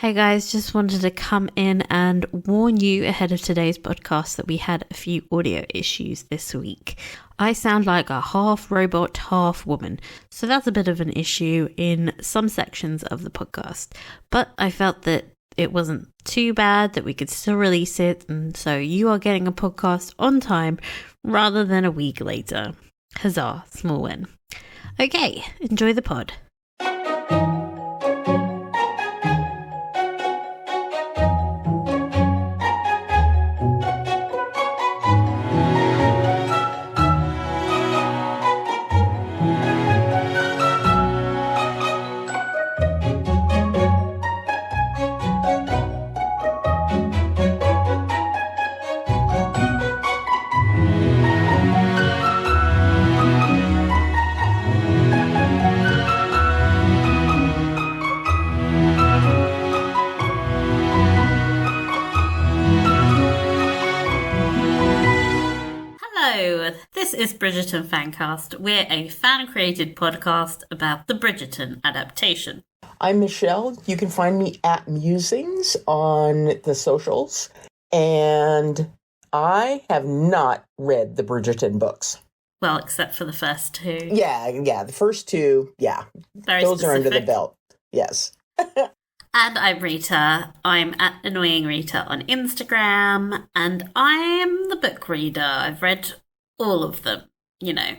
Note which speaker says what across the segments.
Speaker 1: Hey guys, just wanted to come in and warn you ahead of today's podcast that we had a few audio issues this week. I sound like a half robot, half woman, so that's a bit of an issue in some sections of the podcast. But I felt that it wasn't too bad, that we could still release it, and so you are getting a podcast on time rather than a week later. Huzzah, small win. Okay, enjoy the pod. This is Bridgerton Fancast. We're a fan-created podcast about the Bridgerton adaptation.
Speaker 2: I'm Michelle. You can find me at Musings on the socials. And I have not read the Bridgerton books.
Speaker 1: Well, except for the first two.
Speaker 2: Yeah, the first two, yeah.
Speaker 1: Very
Speaker 2: Those
Speaker 1: specific.
Speaker 2: are under the belt, yes.
Speaker 1: And I'm Rita. I'm at Annoying Rita on Instagram. And I'm the book reader. I've read all of them, you know,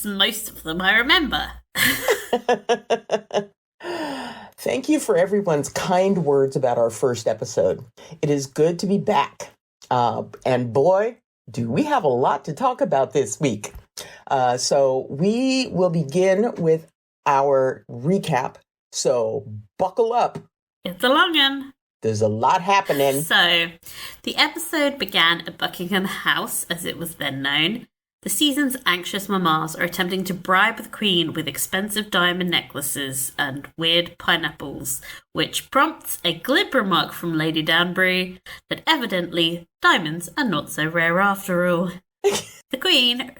Speaker 1: most of them I remember.
Speaker 2: Thank you for everyone's kind words about our first episode. It is good to be back. And boy, do we have a lot to talk about this week. So we will begin with our recap. So buckle up.
Speaker 1: It's a long one.
Speaker 2: There's a lot happening.
Speaker 1: So, the episode began at Buckingham House, as it was then known. The season's anxious mamas are attempting to bribe the Queen with expensive diamond necklaces and weird pineapples, which prompts a glib remark from Lady Danbury that evidently diamonds are not so rare after all. The Queen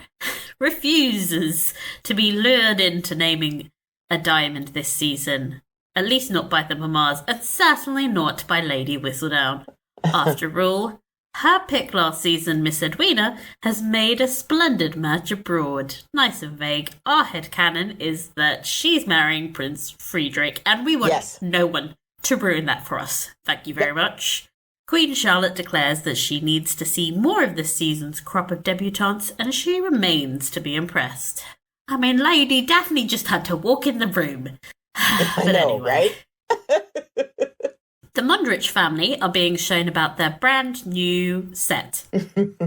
Speaker 1: refuses to be lured into naming a diamond this season. At least not by the mamas, and certainly not by Lady Whistledown. After all, her pick last season, Miss Edwina, has made a splendid match abroad. Nice and vague. Our headcanon is that she's marrying Prince Friedrich, and we want no one to ruin that for us. Thank you very much. Queen Charlotte declares that she needs to see more of this season's crop of debutantes, and she remains to be impressed. I mean, Lady Daphne just had to walk in the room.
Speaker 2: I know,
Speaker 1: anyway. Right? The Mundrich family are being shown about their brand new set,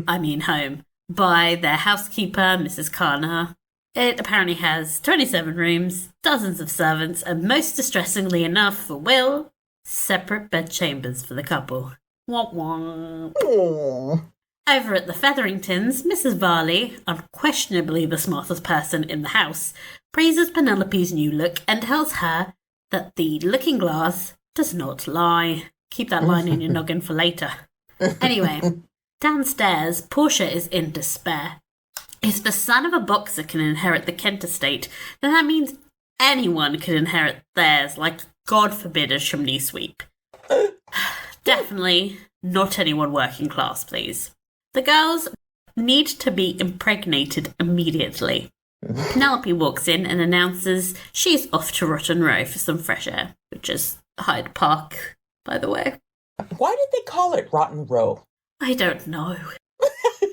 Speaker 1: home, by their housekeeper, Mrs. Carner. It apparently has 27 rooms, dozens of servants, and most distressingly enough for Will, separate bedchambers for the couple. Womp womp.
Speaker 2: Aww.
Speaker 1: Over at the Featheringtons, Mrs. Varley, unquestionably the smartest person in the house, praises Penelope's new look and tells her that the looking glass does not lie. Keep that line in your noggin for later. Anyway, downstairs, Portia is in despair. If the son of a boxer can inherit the Kent estate, then that means anyone can inherit theirs, like, God forbid, a chimney sweep. Definitely not anyone working class, please. The girls need to be impregnated immediately. Penelope walks in and announces she's off to Rotten Row for some fresh air, which is Hyde Park, by the way.
Speaker 2: Why did they call it Rotten Row?
Speaker 1: I don't know.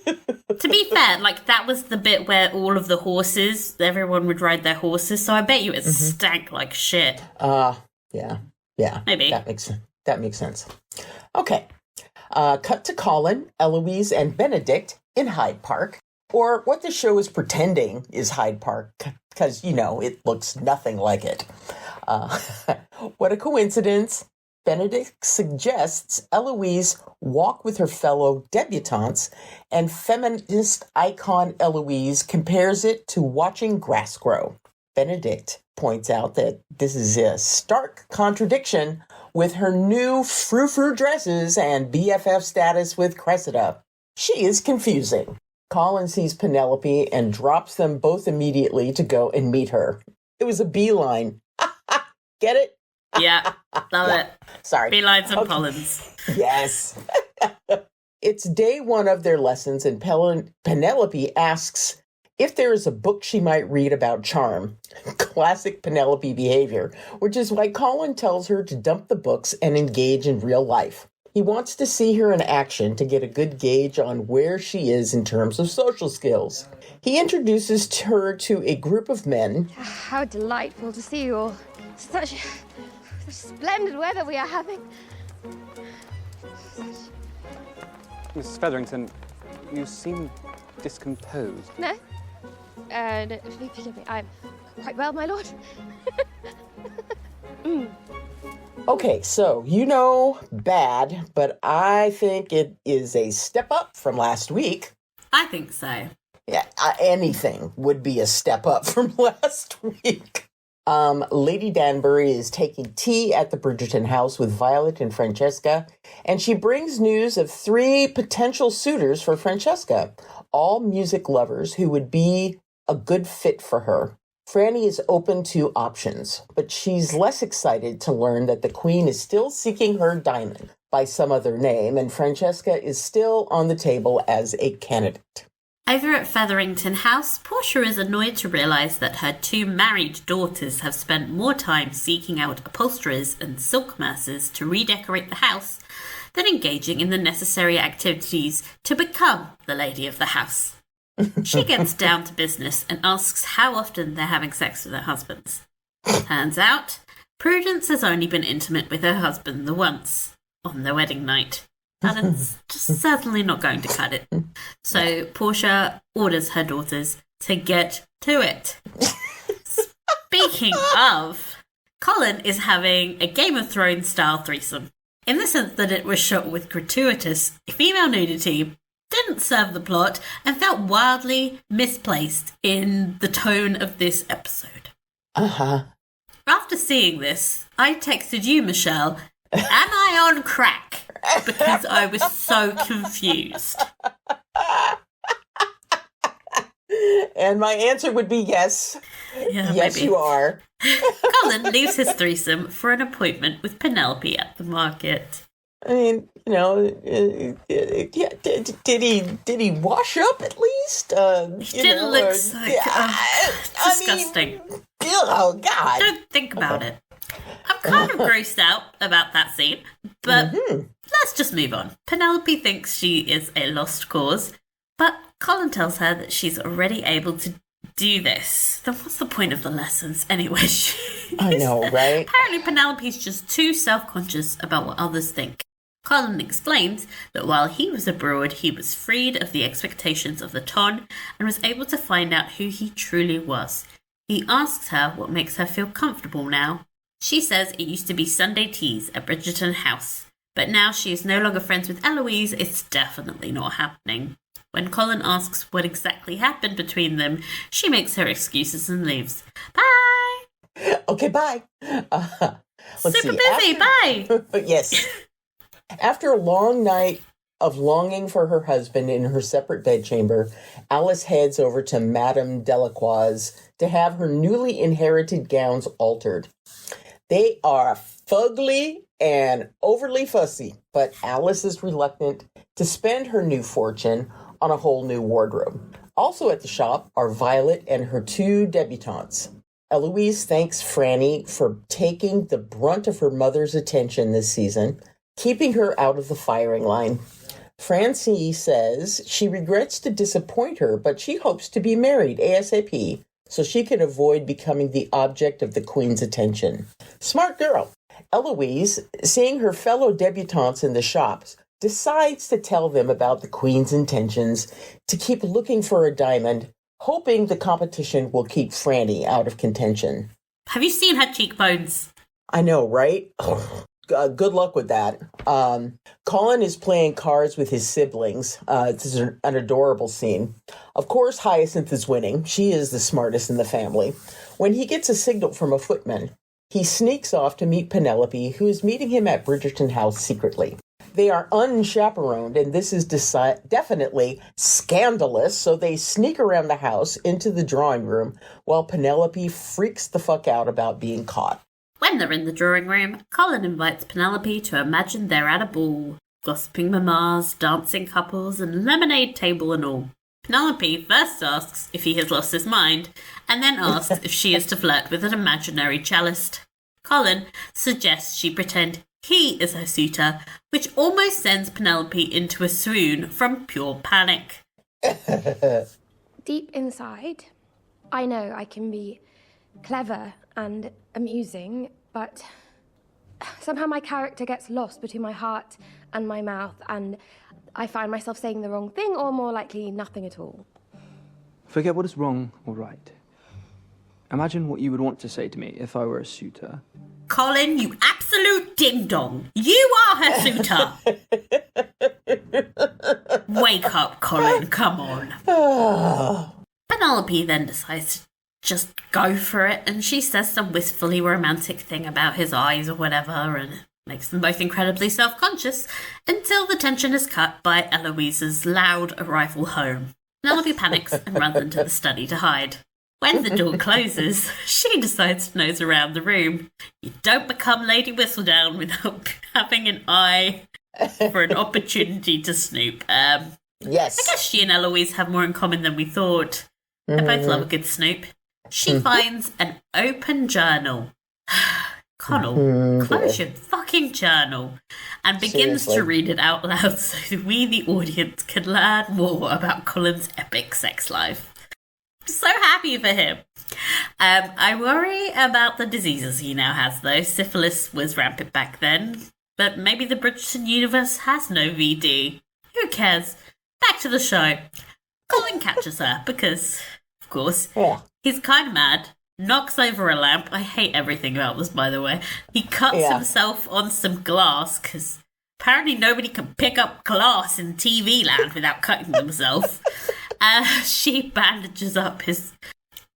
Speaker 1: To be fair, that was the bit where all of the horses, everyone would ride their horses, so I bet you it stank like shit.
Speaker 2: Yeah.
Speaker 1: Maybe.
Speaker 2: That makes sense. Okay. Cut to Colin, Eloise, and Benedict in Hyde Park, or what the show is pretending is Hyde Park, because, it looks nothing like it. What a coincidence. Benedict suggests Eloise walk with her fellow debutantes, and feminist icon Eloise compares it to watching grass grow. Benedict points out that this is a stark contradiction with her new frou-frou dresses and BFF status with Cressida. She is confusing. Colin sees Penelope and drops them both immediately to go and meet her. It was a beeline. Get it?
Speaker 1: Yeah, love it.
Speaker 2: Sorry.
Speaker 1: Bee-lives and pollens.
Speaker 2: Yes. It's day one of their lessons, and Penelope asks if there is a book she might read about charm. Classic Penelope behavior, which is why Colin tells her to dump the books and engage in real life. He wants to see her in action to get a good gauge on where she is in terms of social skills. He introduces her to a group of men.
Speaker 3: How delightful to see you all. Such splendid weather we are having.
Speaker 4: Mrs. Featherington, you seem discomposed.
Speaker 3: No? No, forgive me. I'm quite well, my lord.
Speaker 2: Okay, so, bad, but I think it is a step up from last week.
Speaker 1: I think so.
Speaker 2: Yeah, anything would be a step up from last week. Lady Danbury is taking tea at the Bridgerton house with Violet and Francesca, and she brings news of 3 potential suitors for Francesca, all music lovers who would be a good fit for her. Franny is open to options, but she's less excited to learn that the Queen is still seeking her diamond by some other name, and Francesca is still on the table as a candidate.
Speaker 1: Over at Featherington House, Portia is annoyed to realise that her 2 married daughters have spent more time seeking out upholsterers and silk mercers to redecorate the house than engaging in the necessary activities to become the lady of the house. She gets down to business and asks how often they're having sex with their husbands. Turns out, Prudence has only been intimate with her husband the once, on their wedding night. And it's just certainly not going to cut it. So Portia orders her daughters to get to it. Speaking of, Colin is having a Game of Thrones style threesome. In the sense that it was shot with gratuitous female nudity, didn't serve the plot, and felt wildly misplaced in the tone of this episode.
Speaker 2: Uh-huh.
Speaker 1: After seeing this, I texted you, Michelle, am I on crack? Because I was so confused.
Speaker 2: And my answer would be yes.
Speaker 1: Yeah,
Speaker 2: yes,
Speaker 1: maybe.
Speaker 2: you are.
Speaker 1: Colin leaves his threesome for an appointment with Penelope at the market.
Speaker 2: I mean, did he wash up at least?
Speaker 1: He didn't look so disgusting.
Speaker 2: Oh, God.
Speaker 1: Don't think about it. I'm kind of grossed out about that scene, but let's just move on. Penelope thinks she is a lost cause, but Colin tells her that she's already able to do this. Then what's the point of the lessons anyway?
Speaker 2: I know, right?
Speaker 1: Apparently Penelope's just too self-conscious about what others think. Colin explains that while he was abroad, he was freed of the expectations of the ton and was able to find out who he truly was. He asks her what makes her feel comfortable now. She says it used to be Sunday teas at Bridgerton House, but now she is no longer friends with Eloise. It's definitely not happening. When Colin asks what exactly happened between them, she makes her excuses and leaves. Bye!
Speaker 2: Okay, bye.
Speaker 1: Super busy, bye!
Speaker 2: Yes. After a long night of longing for her husband in her separate bedchamber, Alice heads over to Madame Delacroix to have her newly inherited gowns altered. They are fugly and overly fussy, but Alice is reluctant to spend her new fortune on a whole new wardrobe. Also at the shop are Violet and her 2 debutantes. Eloise thanks Franny for taking the brunt of her mother's attention this season, keeping her out of the firing line. Francie says she regrets to disappoint her, but she hopes to be married ASAP so she can avoid becoming the object of the Queen's attention. Smart girl. Eloise, seeing her fellow debutantes in the shops, decides to tell them about the Queen's intentions to keep looking for a diamond, hoping the competition will keep Franny out of contention.
Speaker 1: Have you seen her cheekbones?
Speaker 2: I know, right? Good luck with that. Colin is playing cards with his siblings. It's an adorable scene. Of course, Hyacinth is winning. She is the smartest in the family. When he gets a signal from a footman, he sneaks off to meet Penelope, who is meeting him at Bridgerton House secretly. They are unchaperoned, and this is definitely scandalous, so they sneak around the house into the drawing room while Penelope freaks the fuck out about being caught.
Speaker 1: When they're in the drawing room, Colin invites Penelope to imagine they're at a ball, gossiping mamas, dancing couples, and lemonade table and all. Penelope first asks if he has lost his mind, and then asks if she is to flirt with an imaginary cellist. Colin suggests she pretend he is her suitor, which almost sends Penelope into a swoon from pure panic.
Speaker 3: Deep inside, I know I can be clever and amusing, but somehow my character gets lost between my heart and my mouth, and I find myself saying the wrong thing, or more likely, nothing at all.
Speaker 5: Forget what is wrong or right. Imagine what you would want to say to me if I were a suitor.
Speaker 1: Colin, you absolute ding-dong. You are her suitor. Wake up, Colin. Come on. Penelope then decides to just go for it, and she says some wistfully romantic thing about his eyes or whatever, and makes them both incredibly self-conscious until the tension is cut by Eloise's loud arrival home. Penelope panics and runs into the study to hide. When the door closes, she decides to nose around the room. You don't become Lady Whistledown without having an eye for an opportunity to snoop.
Speaker 2: Yes.
Speaker 1: I guess she and Eloise have more in common than we thought. They both love a good snoop. She finds an open journal. Connell, close your fucking journal, and begins
Speaker 2: Seriously.
Speaker 1: to read it out loud so we, the audience, can learn more about Colin's epic sex life. So happy for him. I worry about the diseases he now has, though. Syphilis was rampant back then, but maybe the Bridgerton universe has no VD. Who cares? Back to the show. Colin catches her because, of course, he's kind of mad. Knocks over a lamp. I hate everything about this, by the way. He cuts himself on some glass because apparently nobody can pick up glass in TV land without cutting themselves. She bandages up his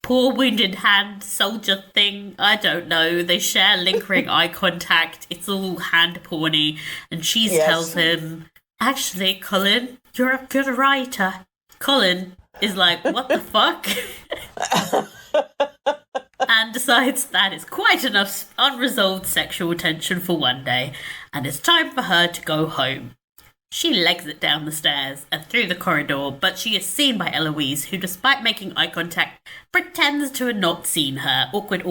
Speaker 1: poor wounded hand soldier thing. I don't know. They share lingering eye contact. It's all hand porny. And she tells him, actually, Colin, you're a good writer. Colin is like, what the fuck? And decides that is quite enough unresolved sexual tension for one day, and it's time for her to go home. She legs it down the stairs and through the corridor, but she is seen by Eloise, who, despite making eye contact, pretends to have not seen her. Awkward.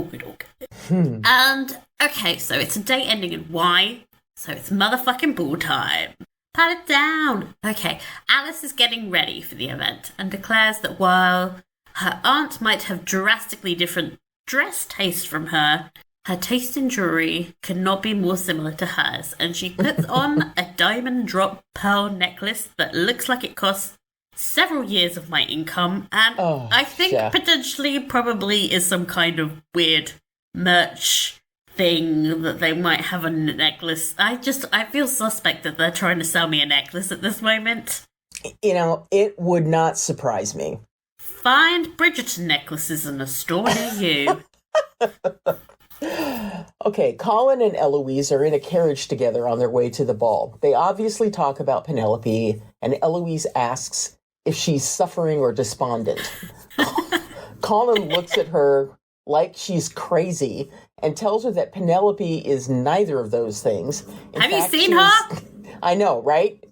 Speaker 1: And, okay, so it's a day ending in Y, so it's motherfucking ball time. Pat it down. Okay, Alice is getting ready for the event and declares that while her aunt might have drastically different dress taste from her taste in jewellery cannot be more similar to hers, and she puts on a diamond drop pearl necklace that looks like it costs several years of my income, and I think potentially probably is some kind of weird merch thing that they might have a necklace. I feel suspect that they're trying to sell me a necklace at this moment.
Speaker 2: You know, it would not surprise me.
Speaker 1: Find Bridgerton necklaces in a store near you.
Speaker 2: Okay, Colin and Eloise are in a carriage together on their way to the ball. They obviously talk about Penelope, and Eloise asks if she's suffering or despondent. Colin looks at her like she's crazy and tells her that Penelope is neither of those things.
Speaker 1: Have you seen her?
Speaker 2: I know, right?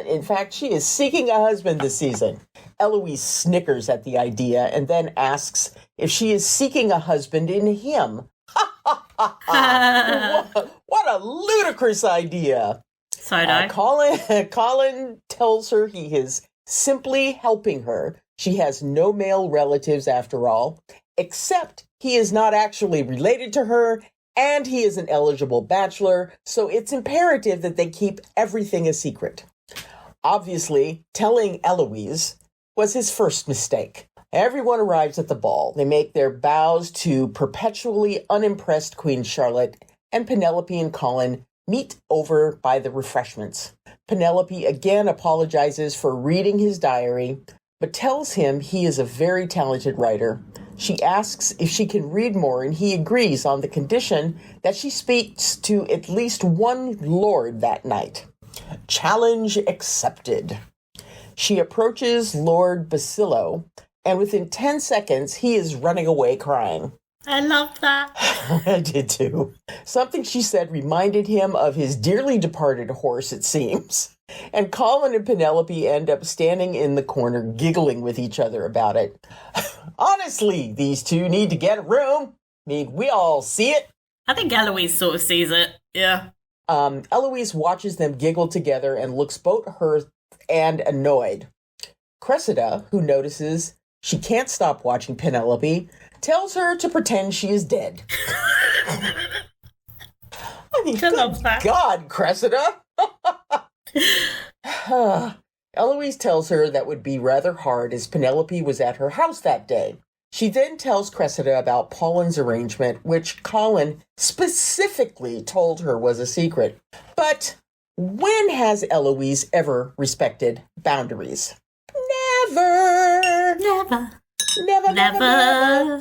Speaker 2: In fact, she is seeking a husband this season. Eloise snickers at the idea and then asks if she is seeking a husband in him. What a ludicrous idea. Colin tells her he is simply helping her. She has no male relatives after all, except he is not actually related to her, and he is an eligible bachelor, so it's imperative that they keep everything a secret. Obviously, telling Eloise was his first mistake. Everyone arrives at the ball. They make their bows to perpetually unimpressed Queen Charlotte, and Penelope and Colin meet over by the refreshments. Penelope again apologizes for reading his diary, but tells him he is a very talented writer. She asks if she can read more, and he agrees on the condition that she speaks to at least one lord that night. Challenge accepted. She approaches Lord Basilio, and within 10 seconds, he is running away crying.
Speaker 1: I love that.
Speaker 2: I did too. Something she said reminded him of his dearly departed horse, it seems. And Colin and Penelope end up standing in the corner giggling with each other about it. Honestly, these two need to get a room. I mean, we all see it.
Speaker 1: I think Eloise sort of sees it. Yeah.
Speaker 2: Eloise watches them giggle together and looks both hurt and annoyed. Cressida, who notices she can't stop watching Penelope, tells her to pretend she is dead. I mean,
Speaker 1: I love that.
Speaker 2: God, Cressida! Eloise tells her that would be rather hard as Penelope was at her house that day. She then tells Cressida about Pauline's arrangement, which Colin specifically told her was a secret. But when has Eloise ever respected boundaries? Never!
Speaker 1: Never.
Speaker 2: Never, never, never.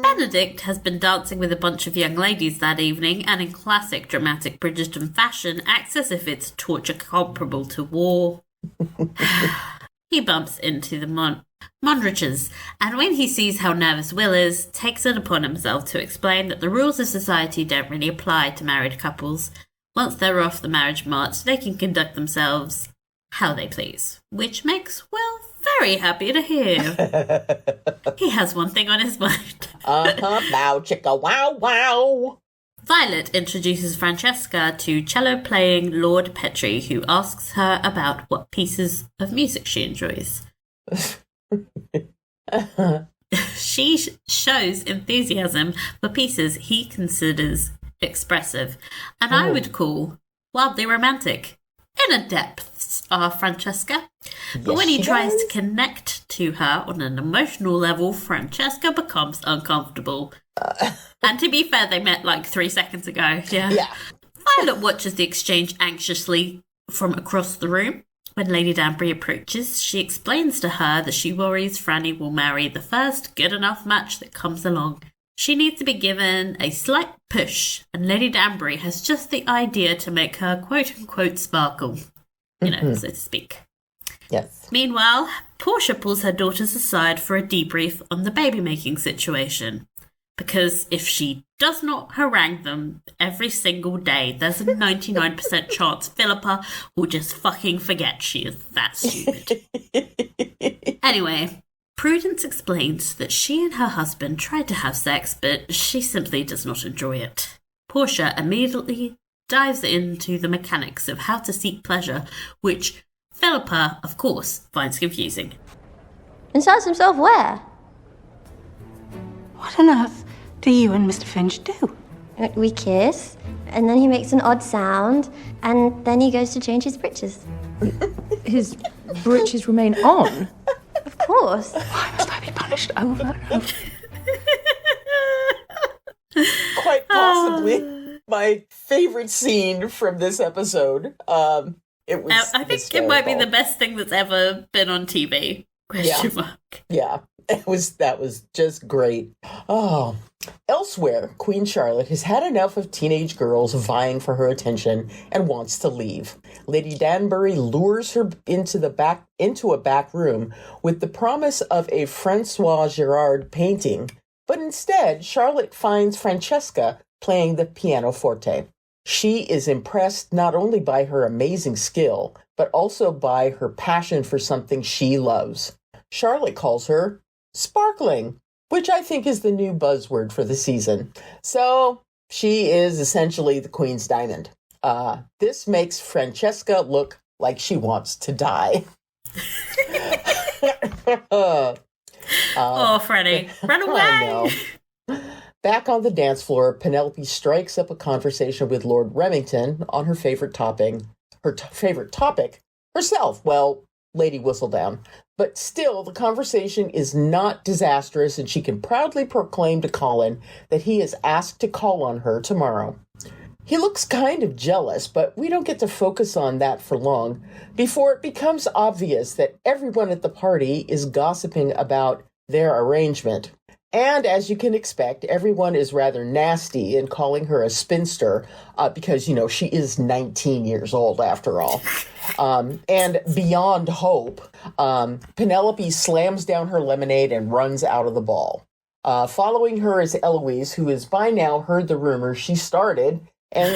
Speaker 1: Benedict has been dancing with a bunch of young ladies that evening, and in classic dramatic Bridgerton fashion, acts as if it's torture comparable to war. He bumps into the Mondriches, and when he sees how nervous Will is, takes it upon himself to explain that the rules of society don't really apply to married couples. Once they're off the marriage march, they can conduct themselves how they please, which makes Will very happy to hear. He has one thing on his mind.
Speaker 2: Bow chicka wow wow.
Speaker 1: Violet introduces Francesca to cello-playing Lord Petrie, who asks her about what pieces of music she enjoys. She shows enthusiasm for pieces he considers expressive, and I would call wildly romantic. Inner depths are Francesca, but when he tries to connect to her on an emotional level, Francesca becomes uncomfortable. And to be fair, they met like 3 seconds ago. Yeah. Violet watches the exchange anxiously from across the room. When Lady Danbury approaches, she explains to her that she worries Franny will marry the first good enough match that comes along. She needs to be given a slight push, and Lady Danbury has just the idea to make her quote-unquote sparkle, so to speak.
Speaker 2: Yes.
Speaker 1: Meanwhile, Portia pulls her daughters aside for a debrief on the baby-making situation. Because if she does not harangue them every single day, there's a 99% chance Philippa will just fucking forget she is that stupid. Anyway, Prudence explains that she and her husband tried to have sex, but she simply does not enjoy it. Portia immediately dives into the mechanics of how to seek pleasure, which Philippa, of course, finds confusing.
Speaker 6: Inserts himself where?
Speaker 7: What on earth do you and Mr. Finch do?
Speaker 6: We kiss, and then he makes an odd sound, and then he goes to change his breeches.
Speaker 8: His breeches remain on?
Speaker 6: Of course.
Speaker 7: Why must I be punished over and over?
Speaker 2: Quite possibly my favorite scene from this episode. It was.
Speaker 1: I think it might be the best thing that's ever been on TV. Question mark.
Speaker 2: Yeah, that was just great. Oh. Elsewhere, Queen Charlotte has had enough of teenage girls vying for her attention and wants to leave. Lady Danbury lures her into a back room with the promise of a Francois Girard painting, but instead Charlotte finds Francesca playing the pianoforte. She is impressed not only by her amazing skill, but also by her passion for something she loves. Charlotte calls her sparkling, which I think is the new buzzword for the season. So she is essentially the Queen's Diamond. This makes Francesca look like she wants to die.
Speaker 1: Freddie, run away!
Speaker 2: I know. Back on the dance floor, Penelope strikes up a conversation with Lord Remington on her favorite topic, herself. Well, Lady Whistledown. But still, the conversation is not disastrous, and she can proudly proclaim to Colin that he is asked to call on her tomorrow. He looks kind of jealous, but we don't get to focus on that for long before it becomes obvious that everyone at the party is gossiping about their arrangement. And as you can expect, everyone is rather nasty in calling her a spinster because, she is 19 years old after all. And beyond hope, Penelope slams down her lemonade and runs out of the ball. Following her is Eloise, who has by now heard the rumor she started and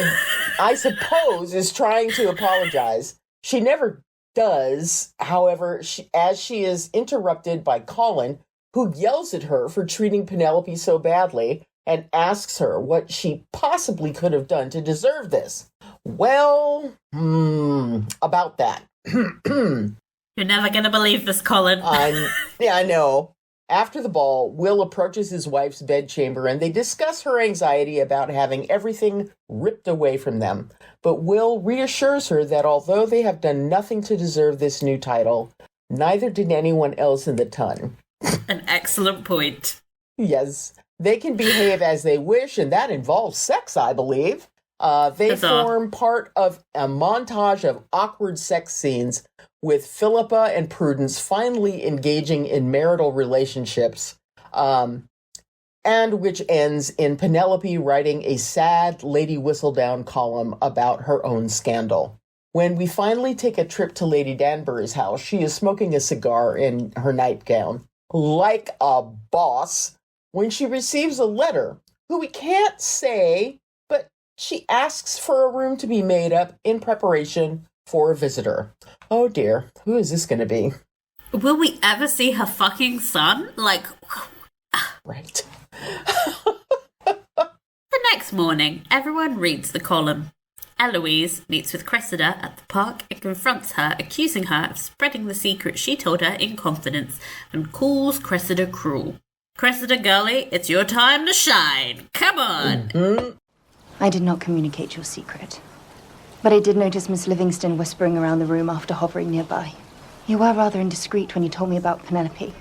Speaker 2: I suppose is trying to apologize. She never does, however, as she is interrupted by Colin, who yells at her for treating Penelope so badly and asks her what she possibly could have done to deserve this. Well, about that.
Speaker 1: You're never going to believe this, Colin.
Speaker 2: I know. After the ball, Will approaches his wife's bedchamber and they discuss her anxiety about having everything ripped away from them. But Will reassures her that although they have done nothing to deserve this new title, neither did anyone else in the ton.
Speaker 1: An excellent point.
Speaker 2: Yes. They can behave as they wish, and that involves sex, I believe. They form part of a montage of awkward sex scenes with Philippa and Prudence finally engaging in marital relationships, and which ends in Penelope writing a sad Lady Whistledown column about her own scandal. When we finally take a trip to Lady Danbury's house, she is smoking a cigar in her nightgown, like a boss, when she receives a letter, who we can't say, but she asks for a room to be made up in preparation for a visitor. Oh dear, who is this going to be?
Speaker 1: Will we ever see her fucking son?
Speaker 2: Right.
Speaker 1: The next morning, everyone reads the column. Eloise meets with Cressida at the park and confronts her, accusing her of spreading the secret she told her in confidence, and calls Cressida cruel. Cressida, girlie, it's your time to shine. Come on.
Speaker 2: Mm-hmm.
Speaker 9: I did not communicate your secret. But I did notice Miss Livingston whispering around the room after hovering nearby. You were rather indiscreet when you told me about Penelope.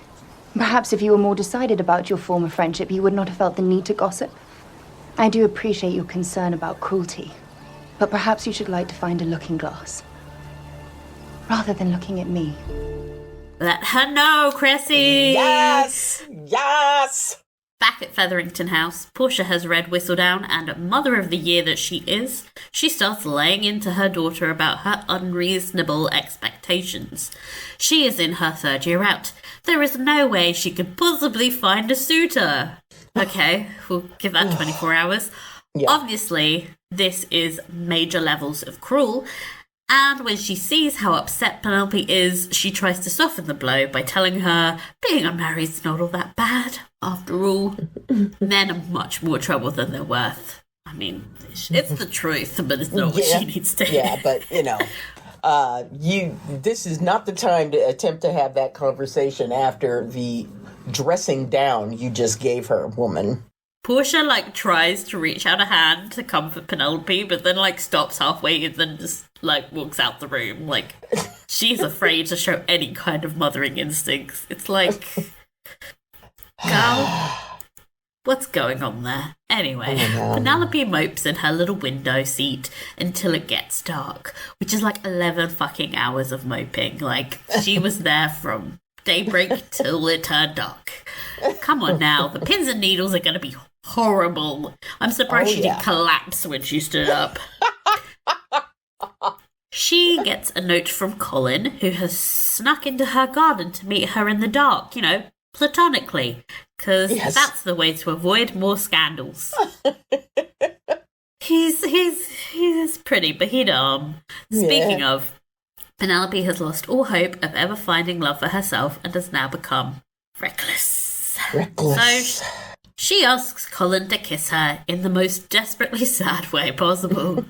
Speaker 9: Perhaps if you were more decided about your former friendship, you would not have felt the need to gossip. I do appreciate your concern about cruelty, but perhaps you should like to find a looking glass, rather than looking at me.
Speaker 1: Let her know, Cressy!
Speaker 2: Yes! Yes!
Speaker 1: Back at Featherington House, Portia has read Whistledown, and mother of the year that she is, she starts laying into her daughter about her unreasonable expectations. She is in her third year out. There is no way she could possibly find a suitor. Okay, we'll give that 24 hours.
Speaker 2: Yeah.
Speaker 1: Obviously, this is major levels of cruel. And when she sees how upset Penelope is, she tries to soften the blow by telling her being unmarried's not all that bad. After all, men are much more trouble than they're worth. I mean, it's the truth, but it's not what she needs to hear.
Speaker 2: Yeah, but, this is not the time to attempt to have that conversation after the dressing down you just gave her, woman.
Speaker 1: Portia, tries to reach out a hand to comfort Penelope, but then, stops halfway and then just, walks out the room. She's afraid to show any kind of mothering instincts. It's girl, what's going on there? Anyway, Penelope mopes in her little window seat until it gets dark, which is 11 fucking hours of moping. She was there from daybreak till it turned dark. Come on now, the pins and needles are going to be horrible. I'm surprised she didn't collapse when she stood up. She gets a note from Colin, who has snuck into her garden to meet her in the dark, platonically, because that's the way to avoid more scandals. He's pretty, but he dumb. Speaking of, Penelope has lost all hope of ever finding love for herself and has now become reckless. So she asks Colin to kiss her in the most desperately sad way possible.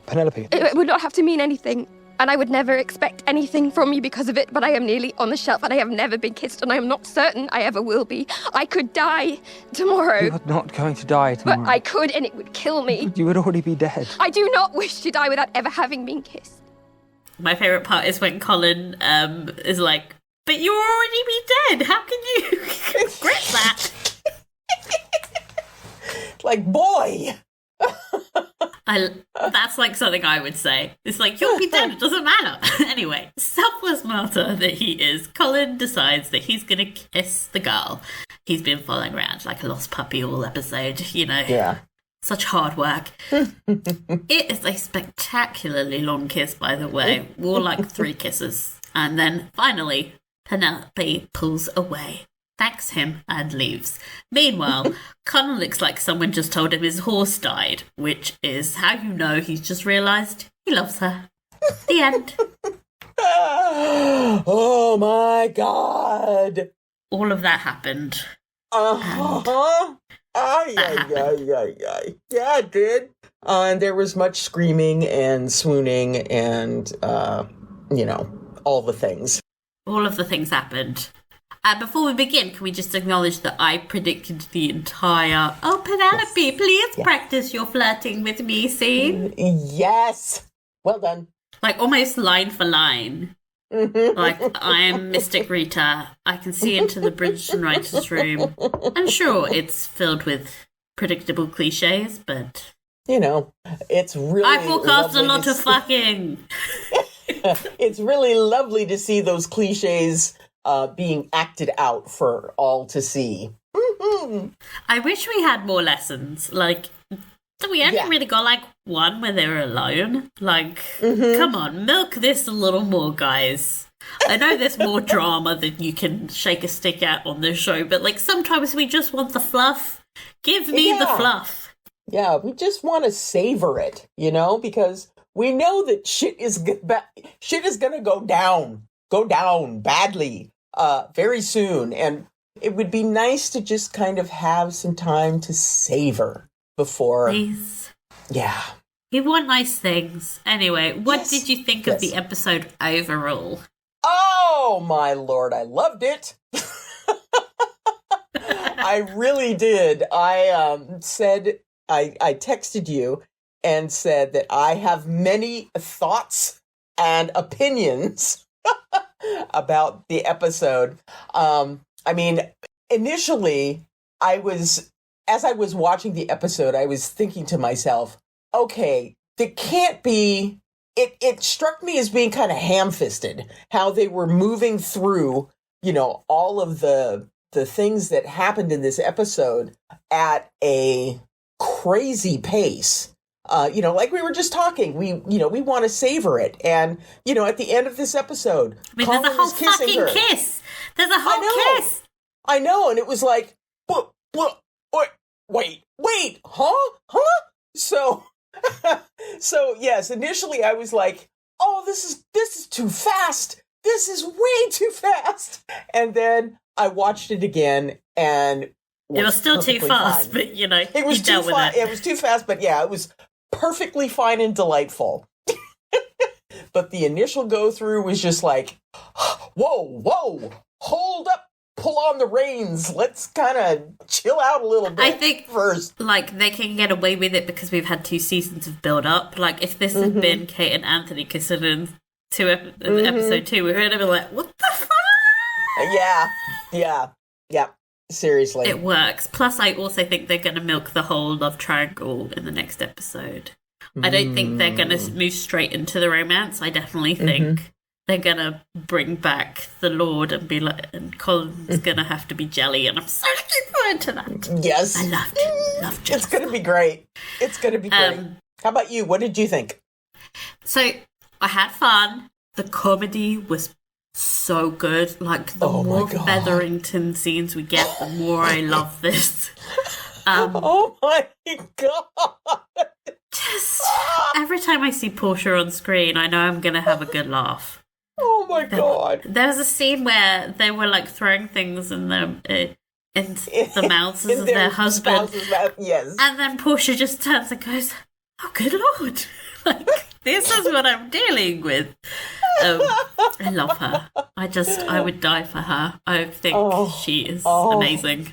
Speaker 4: Penelope.
Speaker 3: It would not have to mean anything, and I would never expect anything from you because of it, but I am nearly on the shelf, and I have never been kissed, and I am not certain I ever will be. I could die tomorrow.
Speaker 5: You're not going to die tomorrow.
Speaker 3: But I could, and it would kill me.
Speaker 5: You would already be dead.
Speaker 3: I do not wish to die without ever having been kissed.
Speaker 1: My favourite part is when Colin is like, but you'll already be dead. How can you regret that?
Speaker 2: Boy!
Speaker 1: That's something I would say. It's you'll be dead, it doesn't matter. Anyway, selfless martyr that he is, Colin decides that he's going to kiss the girl he's been following around like a lost puppy all episode,
Speaker 2: Yeah.
Speaker 1: Such hard work. It is a spectacularly long kiss, by the way. More 3 kisses. And then, finally, Penelope pulls away. thanks him, and leaves. Meanwhile, Connor looks like someone just told him his horse died, which is how you know he's just realised he loves her. The end.
Speaker 2: Oh my god.
Speaker 1: All of that happened.
Speaker 2: Uh-huh. Yeah, it did. And there was much screaming and swooning and, all the things.
Speaker 1: All of the things happened. Before we begin, can we just acknowledge that I predicted the entire, oh, Penelope, please practice your flirting with me scene?
Speaker 2: Yes. Well done.
Speaker 1: Like, almost line for line. Like, I am Mystic Rita. I can see into the Bridgerton writer's room. I'm sure it's filled with predictable cliches, but...
Speaker 2: it's really
Speaker 1: I forecast a lot of fucking...
Speaker 2: It's really lovely to see those cliches being acted out for all to see. Mm-hmm.
Speaker 1: I wish we had more lessons. Like, we only really got, one where they were alone. Come on, milk this a little more, guys. I know there's more drama that you can shake a stick at on this show, but, sometimes we just want the fluff. Give me the fluff.
Speaker 2: Yeah, we just want to savor it, because we know that shit is going to go down badly very soon. And it would be nice to just kind of have some time to savor before.
Speaker 1: Please.
Speaker 2: Yeah.
Speaker 1: We want nice things. Anyway, what did you think of the episode overall?
Speaker 2: Oh, my Lord, I loved it. I really did. I texted you and said that I have many thoughts and opinions about the episode. Initially, as I was watching the episode, I was thinking to myself, okay, there can't be, it struck me as being kind of ham-fisted, how they were moving through, all of the things that happened in this episode at a crazy pace. Like we were just talking, we want to savor it. And, at the end of this episode,
Speaker 1: there's a whole fucking
Speaker 2: her.
Speaker 1: kiss. There's a whole kiss.
Speaker 2: I know. And it was like, wait, huh? So yes, initially I was like, oh, this is too fast. This is way too fast. And then I watched it again and
Speaker 1: it was still too fast,
Speaker 2: fine.
Speaker 1: But
Speaker 2: it was too fast. It was too fast, but yeah, it was perfectly fine and delightful. But the initial go through was just like, whoa, hold up, pull on the reins. Let's kind of chill out a little bit.
Speaker 1: I think
Speaker 2: first,
Speaker 1: they can get away with it because we've had 2 seasons of build up. If this had been Kate and Anthony kissing in episode 2, we would have been like, what the fuck? Yeah. Seriously. It works. Plus, I also think they're going to milk the whole love triangle in the next episode. I don't think they're going to move straight into the romance. I definitely think they're going to bring back the Lord and be like, and Colin's going to have to be jelly, and I'm so looking forward to that.
Speaker 2: Yes.
Speaker 1: I loved it.
Speaker 2: It's going to be great. It's going to be great. How about you? What did you think?
Speaker 1: So, I had fun. The comedy was so good. The more Featherington scenes we get, the more I love this.
Speaker 2: Oh my god!
Speaker 1: Just every time I see Portia on screen, I know I'm gonna have a good laugh.
Speaker 2: Oh my god!
Speaker 1: There was a scene where they were throwing things in the mouths of their husband.
Speaker 2: Yes.
Speaker 1: And then Portia just turns and goes, "Oh, good lord! This is what I'm dealing with." I love her. I would die for her. I think she is amazing.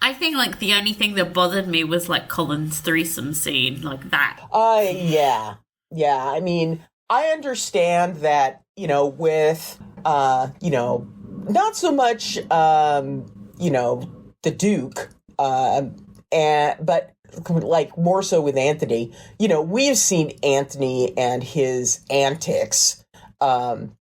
Speaker 1: I think the only thing that bothered me was Colin's threesome scene, that.
Speaker 2: Yeah. I mean, I understand that, with not so much the Duke, but more so with Anthony. We've seen Anthony and his antics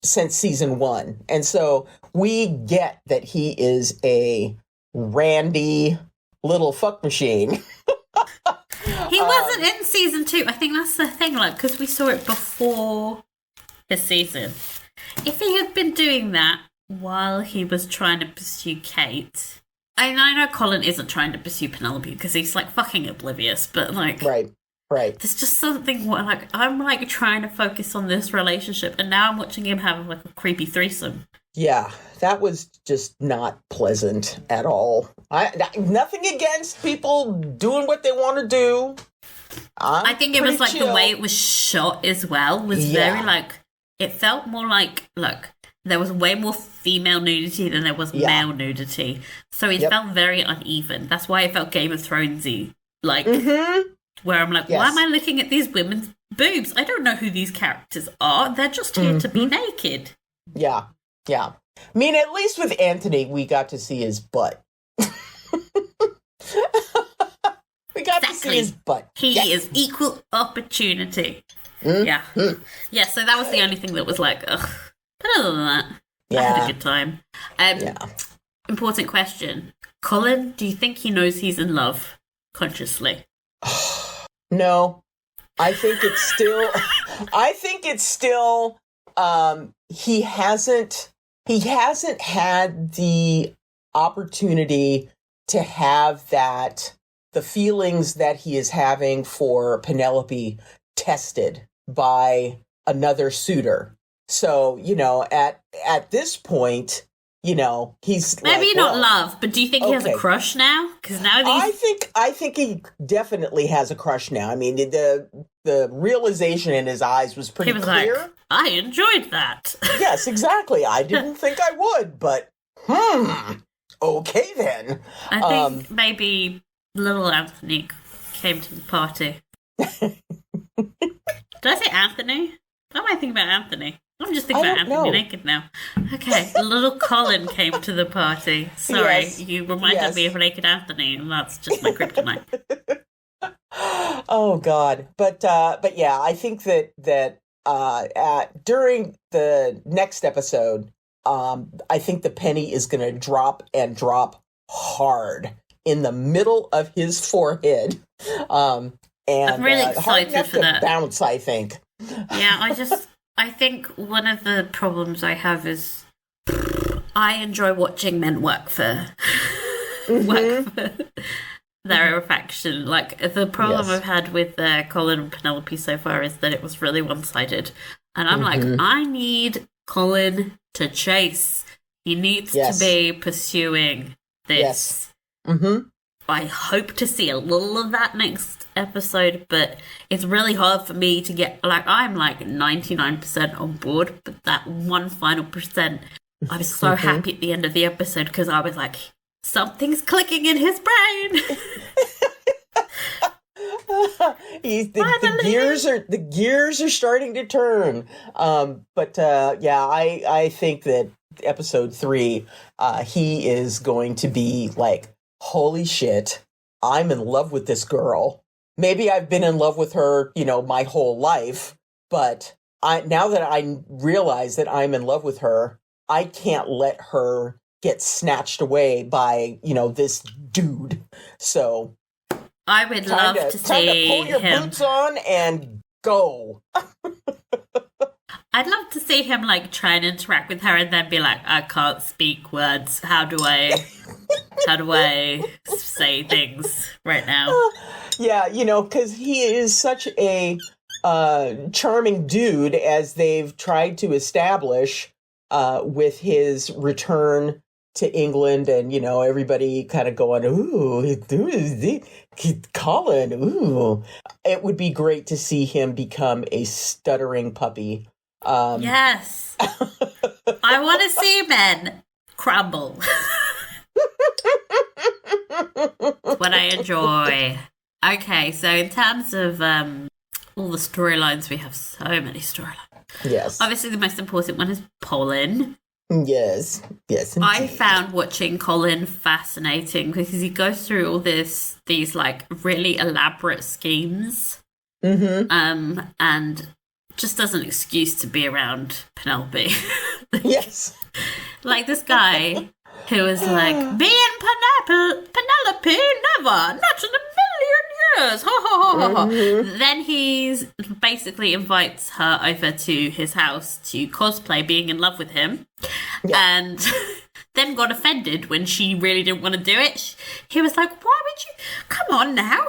Speaker 2: since season 1. And so we get that he is a randy little fuck machine.
Speaker 1: He wasn't in season 2. I think that's the thing, because we saw it before his season. If he had been doing that while he was trying to pursue Kate. I know Colin isn't trying to pursue Penelope because he's like fucking oblivious, but like,
Speaker 2: right.
Speaker 1: There's just something where like I'm like trying to focus on this relationship, and now I'm watching him have like a creepy threesome.
Speaker 2: Yeah, that was just not pleasant at all. Nothing against people doing what they want to do.
Speaker 1: I think it was like chill. The way it was shot as well was very like, it felt more like, look, there was way more female nudity than there was male nudity. So it felt very uneven. That's why it felt Game of Thronesy. Like, where I'm like, why am I looking at these women's boobs? I don't know who these characters are. They're just here to be naked.
Speaker 2: Yeah. I mean, at least with Anthony, we got to see his butt. We got to see his butt.
Speaker 1: He is equal opportunity. Yeah, so that was the only thing that was like, ugh. But other than that, I had a good time. Important question. Colin, do you think he knows he's in love consciously?
Speaker 2: No. I think it's still he hasn't had the opportunity to have the feelings that he is having for Penelope tested by another suitor. So, at this point, he's
Speaker 1: maybe
Speaker 2: like,
Speaker 1: not love, but do you think he has a crush now? Because now
Speaker 2: I think he definitely has a crush now. I mean, the realization in his eyes was pretty clear.
Speaker 1: Like, I enjoyed that.
Speaker 2: Yes, exactly. I didn't think I would, but okay then.
Speaker 1: I think maybe little Anthony came to the party. Did I say Anthony? Why am I thinking about Anthony? I'm just thinking about Anthony naked now. Okay, little Colin came to the party. Sorry, you reminded me of naked Anthony, and that's just my kryptonite.
Speaker 2: Oh God, but yeah, I think that during the next episode, I think the penny is going to drop hard in the middle of his forehead. And
Speaker 1: I'm really excited for that.
Speaker 2: Bounce, I think.
Speaker 1: Yeah, I think one of the problems I have is I enjoy watching men work for their affection. Like, the problem I've had with Colin and Penelope so far is that it was really one-sided. And I'm like, I need Colin to chase. He needs to be pursuing this. Yes. I hope to see a little of that next episode, but it's really hard for me to get, like, I'm like 99% on board, but that one final percent, I was so happy at the end of the episode because I was like, something's clicking in his brain.
Speaker 2: The gears are starting to turn. I think that episode 3, he is going to be like, holy shit, I'm in love with this girl. Maybe I've been in love with her, my whole life, but now that I realize that I'm in love with her, I can't let her get snatched away by, this dude. So
Speaker 1: I would love to see
Speaker 2: time to pull your boots on and go.
Speaker 1: I'd love to see him like try and interact with her and then be like, I can't speak words. How do I say things right now?
Speaker 2: Yeah, because he is such a charming dude, as they've tried to establish with his return to England, and everybody kind of going, ooh, Colin, ooh. It would be great to see him become a stuttering puppy.
Speaker 1: Yes. I want to see men crumble. It's what I enjoy. Okay, so in terms of all the storylines, we have so many storylines.
Speaker 2: Yes.
Speaker 1: Obviously, the most important one is Pollen.
Speaker 2: Yes, indeed.
Speaker 1: I found watching Colin fascinating because he goes through all these like really elaborate schemes, and just as an excuse to be around Penelope.
Speaker 2: Yes,
Speaker 1: like this guy who was like, me and Penelope, never, not in a million yes, ha ha ha ha. Then he's basically invites her over to his house to cosplay being in love with him, and then got offended when she really didn't want to do it. He was like, "Why would you? Come on now,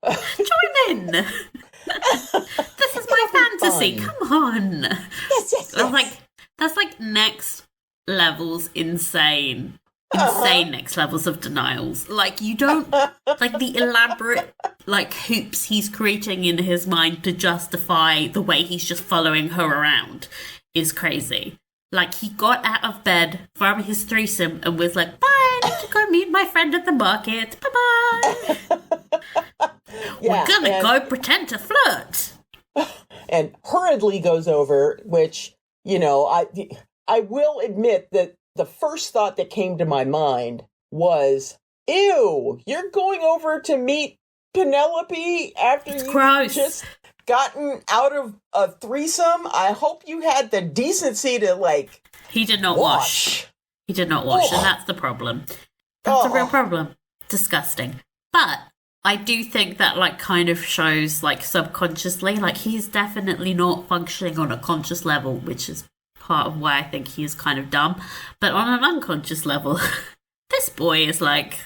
Speaker 1: join in. This is my fantasy.
Speaker 2: Fun.
Speaker 1: Come on."
Speaker 2: Yes.
Speaker 1: I was like, that's like next levels insane. Insane next levels of denials. Like, you don't, like, the elaborate, like, hoops he's creating in his mind to justify the way he's just following her around is crazy. Like, he got out of bed from his threesome and was like, bye, I need to go meet my friend at the market. Bye-bye. We're gonna go pretend to flirt.
Speaker 2: And hurriedly goes over, which, you know, I will admit that the first thought that came to my mind was, ew, you're going over to meet Penelope after you've just gotten out of a threesome? I hope you had the decency to, like,
Speaker 1: He did not wash. He did not wash, and that's the problem. That's the real problem. Disgusting. But I do think that, like, kind of shows, like, subconsciously, like, he's definitely not functioning on a conscious level, which is part of why I think he is kind of dumb. But on an unconscious level, this boy is like,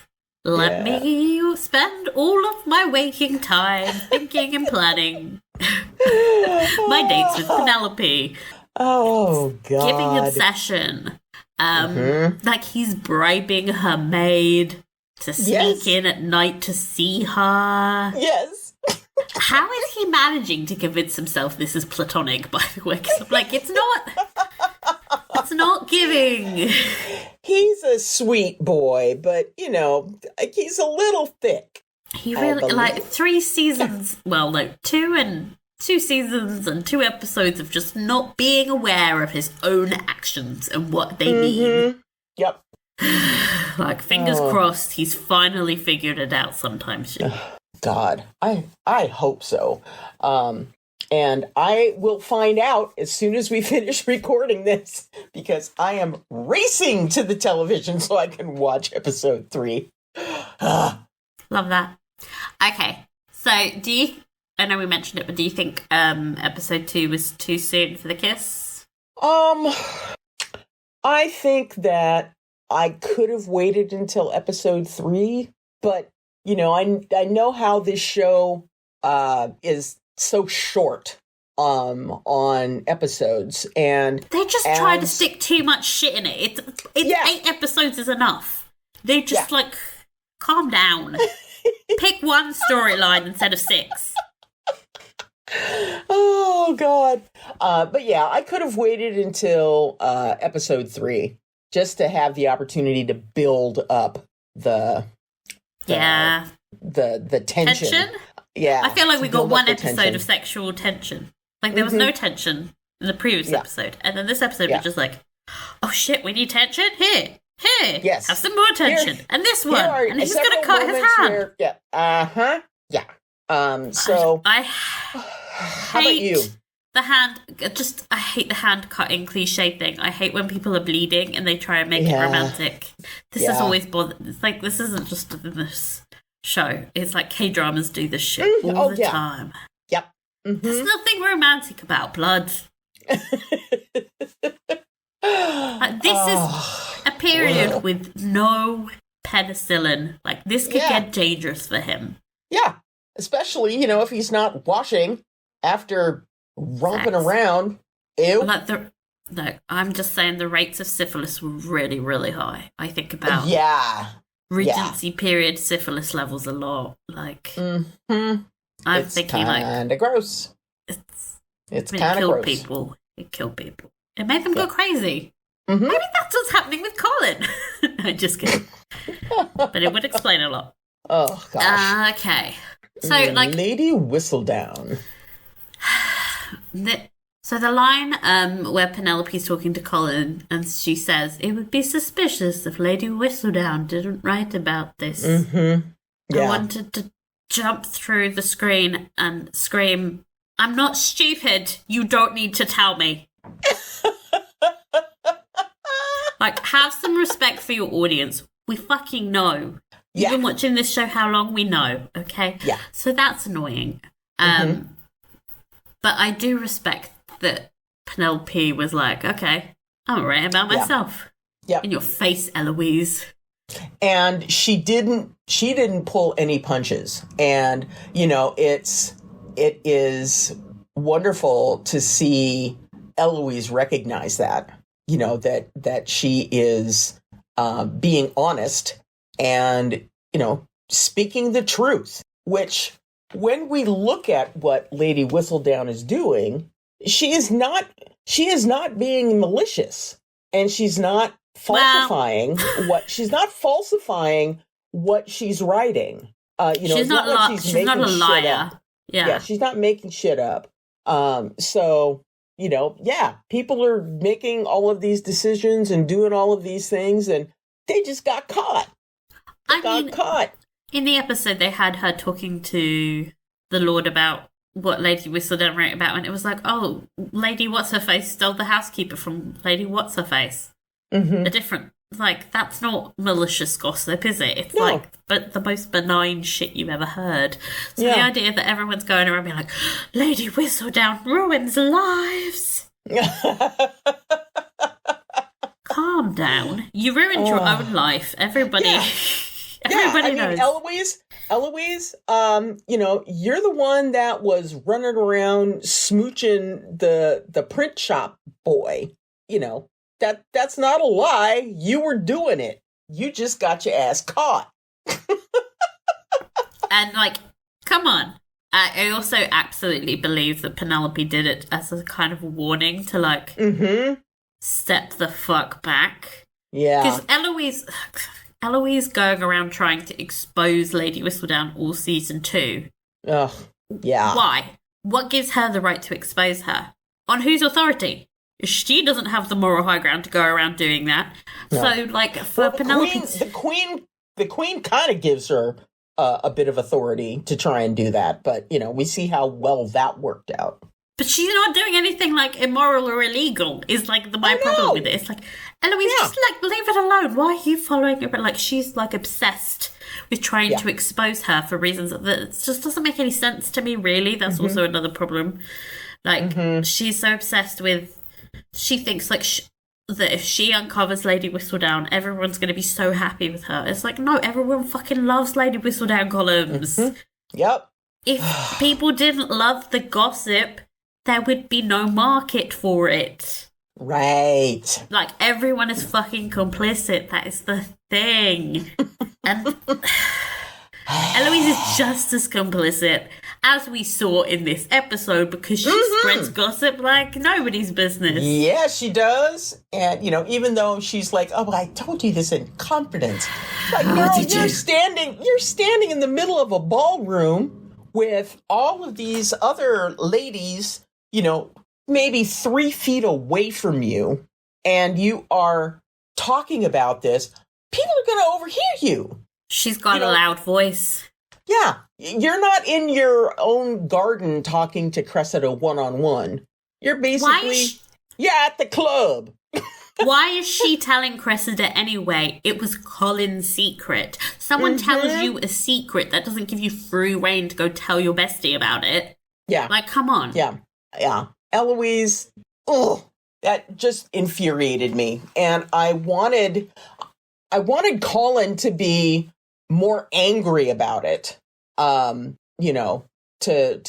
Speaker 1: let me spend all of my waking time thinking and planning my dates with Penelope.
Speaker 2: Oh, God.
Speaker 1: Giving obsession. Like, he's bribing her maid to sneak in at night to see her.
Speaker 2: Yes.
Speaker 1: How is he managing to convince himself this is platonic, by the way? 'Cause I'm like, it's not giving.
Speaker 2: He's a sweet boy, but, you know, he's a little thick.
Speaker 1: He really, like, 3 seasons, well, no, 2 seasons and 2 episodes of just not being aware of his own actions and what they mean.
Speaker 2: Yep.
Speaker 1: Like, fingers crossed, he's finally figured it out sometime soon.
Speaker 2: God, I hope so. And I will find out as soon as we finish recording this, because I am racing to the television so I can watch episode 3.
Speaker 1: Love that. Okay, so I know we mentioned it, but do you think episode 2 was too soon for the kiss?
Speaker 2: I think that I could have waited until episode 3, but, you know, I know how this show is so short on episodes, and
Speaker 1: they just try to stick too much shit in it. It's 8 episodes is enough. They just like, calm down. Pick one storyline instead of 6.
Speaker 2: Oh, God. But yeah, I could have waited until episode 3 just to have the opportunity to build up the tension. Yeah.
Speaker 1: I feel like we got one episode of sexual tension. Like, there was no tension in the previous episode. And then this episode was just like, oh shit, we need tension? Here,
Speaker 2: yes.
Speaker 1: Have some more tension. And this one. And he's going to cut his hand.
Speaker 2: So
Speaker 1: I
Speaker 2: how about you?
Speaker 1: The hand, I hate the hand cutting cliche thing. I hate when people are bleeding and they try and make it romantic. This has always bothered. It's like, this isn't just in this show. It's like K-dramas do this shit all the time.
Speaker 2: Yep.
Speaker 1: There's nothing romantic about blood. Like, this is a period with no penicillin. Like, this could get dangerous for him.
Speaker 2: Yeah. Especially, you know, if he's not washing after romping around. Ew.
Speaker 1: Like, I'm just saying the rates of syphilis were really, really high. I think about Regency period syphilis levels a lot. Like, I'm thinking like,
Speaker 2: kind of gross. It's kind of gross.
Speaker 1: It killed people. It made them go crazy. Maybe that's what's happening with Colin. No, just kidding. But it would explain a lot.
Speaker 2: Oh gosh.
Speaker 1: Okay. So, like,
Speaker 2: Lady Whistledown.
Speaker 1: So the line where Penelope's talking to Colin and she says, it would be suspicious if Lady Whistledown didn't write about this. I wanted to jump through the screen and scream, I'm not stupid. You don't need to tell me. Like, have some respect for your audience. We fucking know You've been watching this show how long? We know, okay?
Speaker 2: Yeah.
Speaker 1: So that's annoying. But I do respect that Penelope was like, okay, I'm right about myself.
Speaker 2: Yeah.
Speaker 1: In your face, Eloise.
Speaker 2: And she didn't pull any punches. And, it is wonderful to see Eloise recognize that, that she is being honest and, speaking the truth, which when we look at what Lady Whistledown is doing, she is not being malicious, and she's not falsifying what she's writing.
Speaker 1: She's not a liar.
Speaker 2: Yeah, she's not making shit up. So, people are making all of these decisions and doing all of these things, and they just got caught. Caught.
Speaker 1: In the episode, they had her talking to the Lord about what Lady Whistledown wrote about, and it was like, oh, Lady What's-Her-Face stole the housekeeper from Lady What's-Her-Face.
Speaker 2: Mm-hmm.
Speaker 1: A different, that's not malicious gossip, is it? It's
Speaker 2: No.
Speaker 1: but the most benign shit you've ever heard. So the idea that everyone's going around being like, Lady Whistledown ruins lives. Calm down. You ruined your own life. Everybody knows.
Speaker 2: Eloise, you're the one that was running around smooching the print shop boy. That's not a lie. You were doing it. You just got your ass caught.
Speaker 1: And come on. I also absolutely believe that Penelope did it as a kind of warning to step the fuck back.
Speaker 2: Yeah.
Speaker 1: Because Eloise going around trying to expose Lady Whistledown all season 2.
Speaker 2: Ugh. Yeah.
Speaker 1: Why? What gives her the right to expose her? On whose authority? She doesn't have the moral high ground to go around doing that. No. So, for Penelope...
Speaker 2: The queen kind of gives her a bit of authority to try and do that. But, we see how well that worked out.
Speaker 1: But she's not doing anything, immoral or illegal, is, my problem with it. It's Eloise, just, leave it alone. Why are you following her? But, she's, obsessed with trying to expose her for reasons that just doesn't make any sense to me, really. That's also another problem. She's so obsessed with... She thinks, that if she uncovers Lady Whistledown, everyone's going to be so happy with her. It's no, everyone fucking loves Lady Whistledown columns.
Speaker 2: Yep.
Speaker 1: If people didn't love the gossip, there would be no market for it.
Speaker 2: Right.
Speaker 1: Everyone is fucking complicit. That is the thing. And Eloise is just as complicit, as we saw in this episode, because she spreads gossip like nobody's business.
Speaker 2: Yeah, she does. And, even though she's oh, but I told you this in confidence. Girl, you're standing in the middle of a ballroom with all of these other ladies, maybe 3 feet away from you, and you are talking about this. People are going to overhear you.
Speaker 1: She's got a loud voice.
Speaker 2: Yeah. You're not in your own garden talking to Cressida one-on-one. You're basically... at the club.
Speaker 1: Why is she telling Cressida anyway? It was Colin's secret. Someone tells you a secret, that doesn't give you free reign to go tell your bestie about it.
Speaker 2: Yeah.
Speaker 1: Come on.
Speaker 2: Yeah. Eloise, that just infuriated me. And I wanted Colin to be more angry about it. To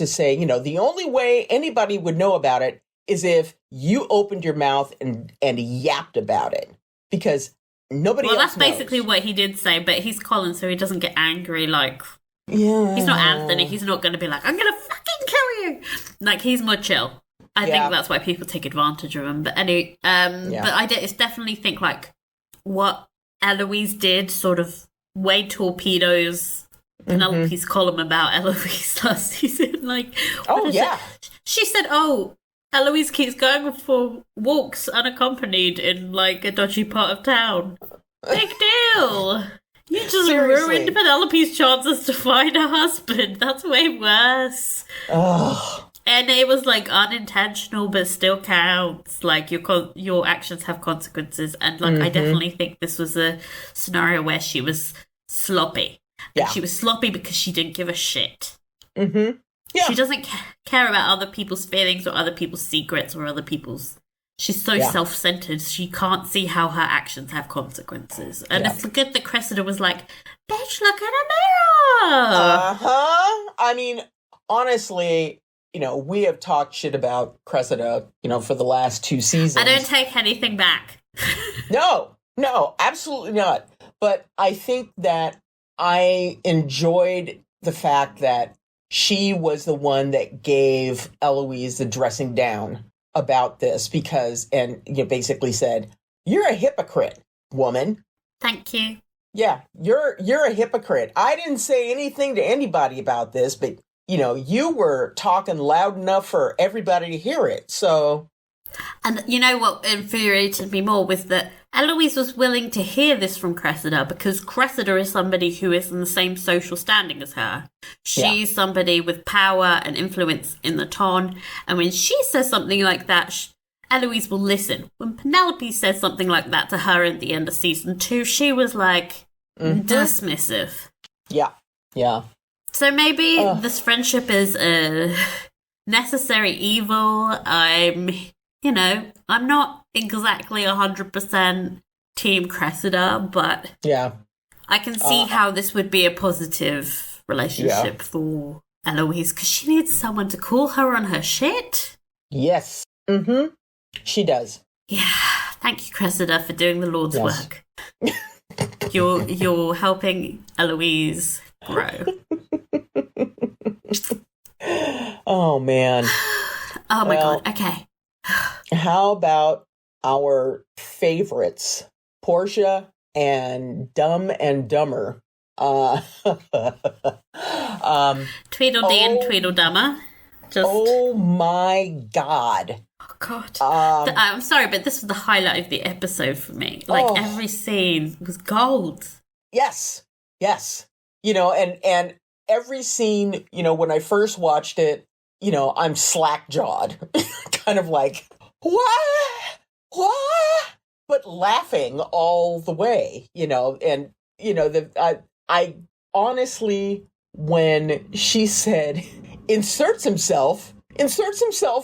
Speaker 2: say, the only way anybody would know about it is if you opened your mouth and yapped about it, because nobody else knows. Well, that's
Speaker 1: basically what he did say, but he's Colin, so he doesn't get angry
Speaker 2: Yeah.
Speaker 1: He's not Anthony. He's not going to be I'm going to fucking kill you. He's more chill. I think that's why people take advantage of him. But anyway, but I definitely think what Eloise did sort of way torpedoes Penelope's column about Eloise last season. She said, Eloise keeps going for walks unaccompanied in a dodgy part of town. Big deal. You just ruined Penelope's chances to find a husband. That's way worse.
Speaker 2: Ugh.
Speaker 1: And it was unintentional, but still counts. Your actions have consequences, and I definitely think this was a scenario where she was sloppy.
Speaker 2: Yeah.
Speaker 1: And she was sloppy because she didn't give a shit.
Speaker 2: Mm-hmm. Yeah.
Speaker 1: She doesn't care about other people's feelings or other people's secrets or other people's... She's so self-centered, she can't see how her actions have consequences. And it's good that Cressida was like, bitch, look in a mirror!
Speaker 2: Uh-huh. I mean, honestly, we have talked shit about Cressida, for the last 2 seasons.
Speaker 1: I don't take anything back.
Speaker 2: No, absolutely not. But I think that I enjoyed the fact that she was the one that gave Eloise the dressing down about this because, and basically said, you're a hypocrite, woman.
Speaker 1: Thank you.
Speaker 2: Yeah, you're a hypocrite. I didn't say anything to anybody about this, but, you were talking loud enough for everybody to hear it, so...
Speaker 1: And you know what infuriated me more was that Eloise was willing to hear this from Cressida because Cressida is somebody who is in the same social standing as her. She's somebody with power and influence in the ton. And when she says something like that, Eloise will listen. When Penelope says something like that to her at the end of season 2, she was like dismissive.
Speaker 2: Yeah.
Speaker 1: So maybe this friendship is a necessary evil. I'm not exactly 100% Team Cressida, but I can see how this would be a positive relationship for Eloise because she needs someone to call her on her shit.
Speaker 2: Yes. Mm-hmm. She does.
Speaker 1: Yeah. Thank you, Cressida, for doing the Lord's work. You're helping Eloise grow.
Speaker 2: Oh, man.
Speaker 1: Oh, my God. Okay.
Speaker 2: How about our favorites, Portia and Dumb and Dumber?
Speaker 1: Tweedledee and Tweedledummer.
Speaker 2: Oh my God.
Speaker 1: Oh God. I'm sorry, but this was the highlight of the episode for me. Every scene was gold.
Speaker 2: Yes. And every scene, when I first watched it, I'm slack-jawed, kind of like, what? But laughing all the way, and, I honestly, when she said, inserts himself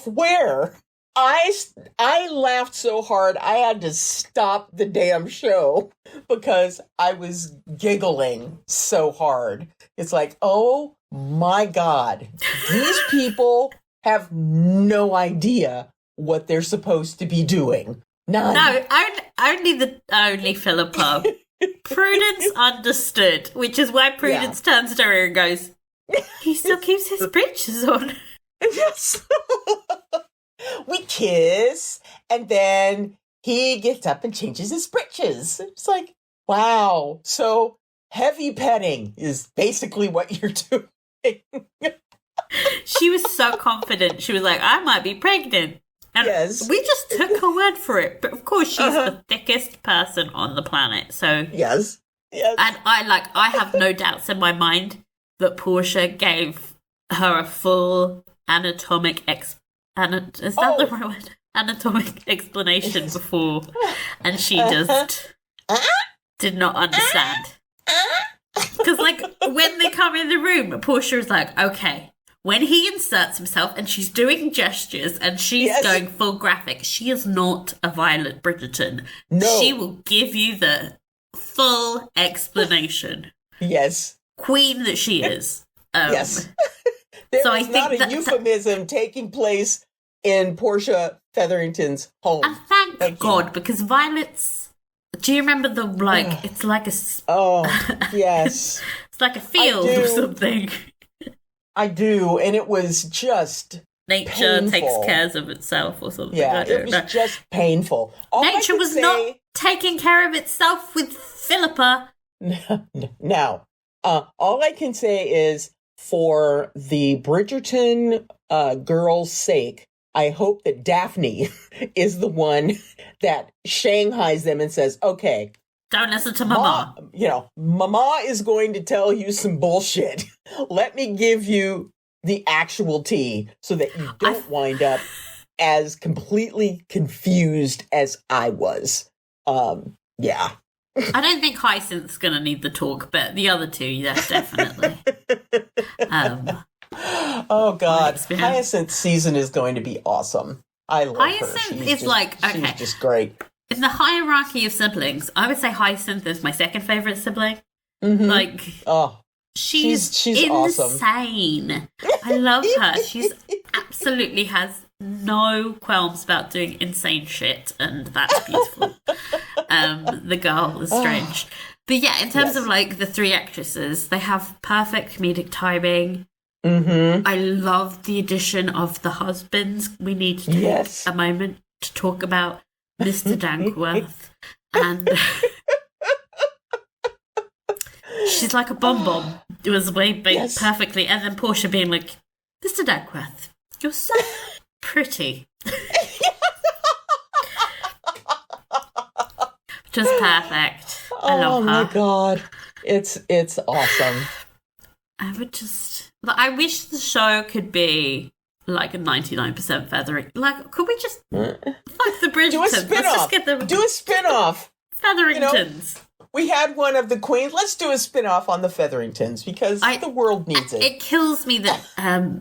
Speaker 2: where? I laughed so hard, I had to stop the damn show because I was giggling so hard. It's like, oh my God, these people have no idea what they're supposed to be doing. None.
Speaker 1: No, only Philippa. Prudence understood, which is why Prudence turns to her and goes, he still keeps his breeches on.
Speaker 2: Yes. We kiss, and then he gets up and changes his breeches. It's like, wow. So heavy petting is basically what you're doing.
Speaker 1: She was so confident. She was like, I might be pregnant. And we just took her word for it. But of course, she's the thickest person on the planet. So
Speaker 2: yes.
Speaker 1: And I have no doubts in my mind that Portia gave her a full anatomic anatomic explanation before, and she just did not understand. Because when they come in the room, Portia is like, okay, when he inserts himself and she's doing gestures and she's going full graphic, she is not a Violet Bridgerton.
Speaker 2: No.
Speaker 1: She will give you the full explanation.
Speaker 2: Yes.
Speaker 1: Queen that she is.
Speaker 2: Yes. There
Speaker 1: so
Speaker 2: is not a euphemism taking place in Portia Featherington's home.
Speaker 1: And thank God, because Violet's... Do you remember the, it's like a...
Speaker 2: Oh, yes.
Speaker 1: It's like a field or something.
Speaker 2: I do, and it was just
Speaker 1: Nature
Speaker 2: painful.
Speaker 1: takes care of itself or something.
Speaker 2: Yeah,
Speaker 1: I don't
Speaker 2: it was
Speaker 1: know.
Speaker 2: just painful.
Speaker 1: Nature was not taking care of itself with Philippa.
Speaker 2: No. All I can say is, for the Bridgerton girls' sake, I hope that Daphne is the one that shanghais them and says, okay,
Speaker 1: don't listen to Mama.
Speaker 2: Mama is going to tell you some bullshit. Let me give you the actual tea so that you don't wind up as completely confused as I was. Yeah.
Speaker 1: I don't think Hyacinth's going to need the talk, but the other two, yeah, definitely.
Speaker 2: Oh, God. Hyacinth's season is going to be awesome. I love
Speaker 1: Hyacinth
Speaker 2: her.
Speaker 1: She's
Speaker 2: just great.
Speaker 1: In the hierarchy of siblings, I would say Hyacinth is my second favorite sibling.
Speaker 2: Mm-hmm.
Speaker 1: Like, she's insane.
Speaker 2: Awesome.
Speaker 1: I love her. She's absolutely has no qualms about doing insane shit, and that's beautiful. The girl is strange. But yeah, in terms of like the three actresses, they have perfect comedic timing.
Speaker 2: Mm-hmm.
Speaker 1: I love the addition of the husbands. We need to take a moment to talk about Mr. Dankworth. And she's like a bomb. It was way perfectly. And then Portia being like, Mr. Dankworth, you're so pretty. Just perfect. I love her.
Speaker 2: Oh my God. It's awesome.
Speaker 1: I wish the show could be like a 99% feathering. Like, could we just fuck the Bridgertons?
Speaker 2: Do a spin-off. Do a spin-off.
Speaker 1: Featheringtons.
Speaker 2: We had one of the queens. Let's do a spin-off on the Featheringtons because the world needs it.
Speaker 1: It kills me that